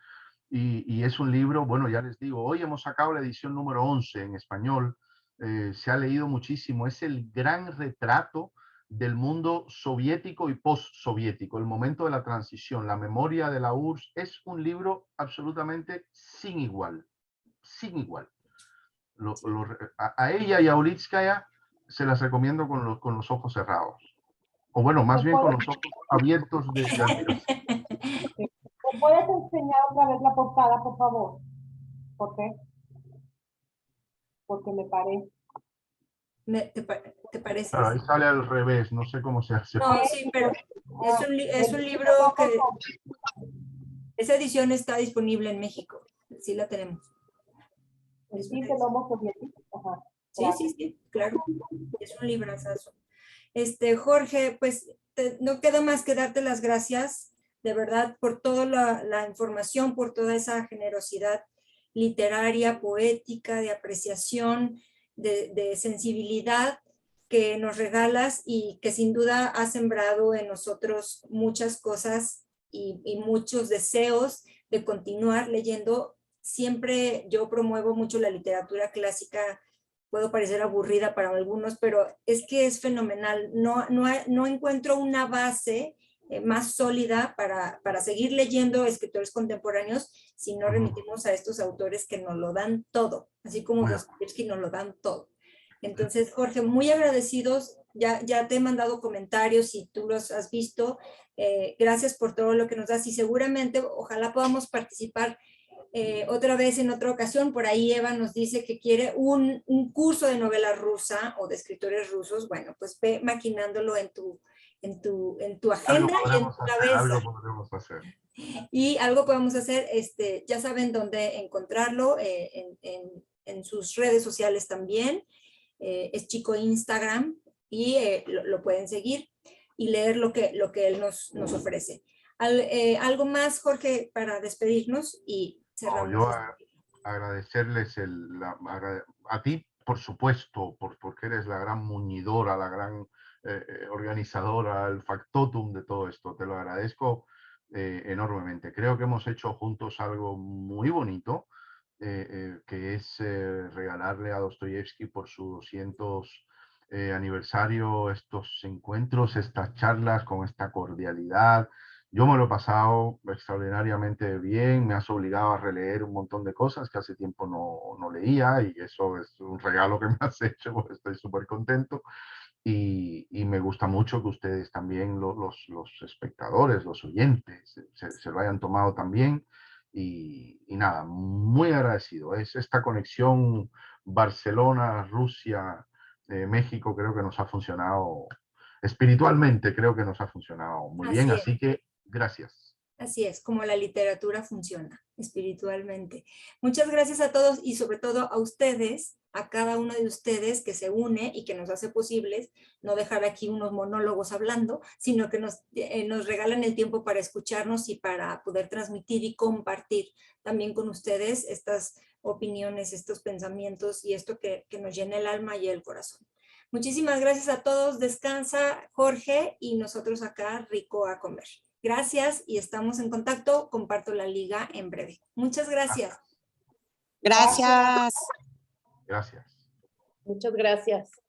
Y es un libro, bueno, ya les digo, hoy hemos sacado la edición número 11 en español. Se ha leído muchísimo. Es el gran retrato del mundo soviético y postsoviético, el momento de la transición, la memoria de la URSS. Es un libro absolutamente sin igual, sin igual. A ella y a Ulitskaya se las recomiendo con los ojos cerrados. O bueno, más bien con los ojos abiertos de admiración. ¿Me puedes enseñar otra vez la portada, por favor? ¿Por qué? Porque me parece. ¿Te parece? Claro, ahí sale al revés, no sé cómo se hace. No, sí, pero es un libro que esa edición está disponible en México. Sí la tenemos. Sí, del Homo Soviético. Ajá. Sí, claro. Es un librazazo. Jorge, pues no queda más que darte las gracias, de verdad, por toda la información, por toda esa generosidad literaria, poética, de apreciación, de sensibilidad que nos regalas y que sin duda ha sembrado en nosotros muchas cosas y muchos deseos de continuar leyendo. Siempre yo promuevo mucho la literatura clásica. Puedo parecer aburrida para algunos, pero es que es fenomenal. No encuentro una base más sólida para seguir leyendo escritores contemporáneos si no remitimos a estos autores que nos lo dan todo, así como Dostoyevsky nos lo dan todo. Entonces, Jorge, muy agradecidos. Ya te he mandado comentarios y tú los has visto. Gracias por todo lo que nos das y seguramente ojalá podamos participar otra vez en otra ocasión. Por ahí Eva nos dice que quiere un curso de novela rusa o de escritores rusos. Bueno, pues ve maquinándolo en tu agenda y en tu cabeza. Algo podremos hacer. Y algo podemos hacer, ya saben dónde encontrarlo, en sus redes sociales también. Es Chico Instagram y lo pueden seguir y leer lo que él nos ofrece. ¿Algo más, Jorge, para despedirnos y cerramos? Yo agradecerles a ti, por supuesto, porque eres la gran muñidora, la gran organizadora, el factotum de todo esto. Te lo agradezco enormemente. Creo que hemos hecho juntos algo muy bonito, que es regalarle a Dostoyevsky por su 200 aniversario estos encuentros, estas charlas con esta cordialidad. Yo me lo he pasado extraordinariamente bien, me has obligado a releer un montón de cosas que hace tiempo no leía, y eso es un regalo que me has hecho, porque estoy súper contento. Y me gusta mucho que ustedes también, los espectadores, los oyentes, se lo hayan tomado también. Y nada, muy agradecido. Es esta conexión Barcelona, Rusia, México, creo que nos ha funcionado espiritualmente, creo que nos ha funcionado muy bien. Así es. Así que gracias. Así es, como la literatura funciona espiritualmente. Muchas gracias a todos y sobre todo a ustedes, a cada uno de ustedes que se une y que nos hace posibles no dejar aquí unos monólogos hablando, sino que nos regalan el tiempo para escucharnos y para poder transmitir y compartir también con ustedes estas opiniones, estos pensamientos y esto que nos llena el alma y el corazón. Muchísimas gracias a todos. Descansa, Jorge, y nosotros acá rico a comer. Gracias y estamos en contacto. Comparto la liga en breve. Muchas gracias. Gracias. Gracias. Muchas gracias.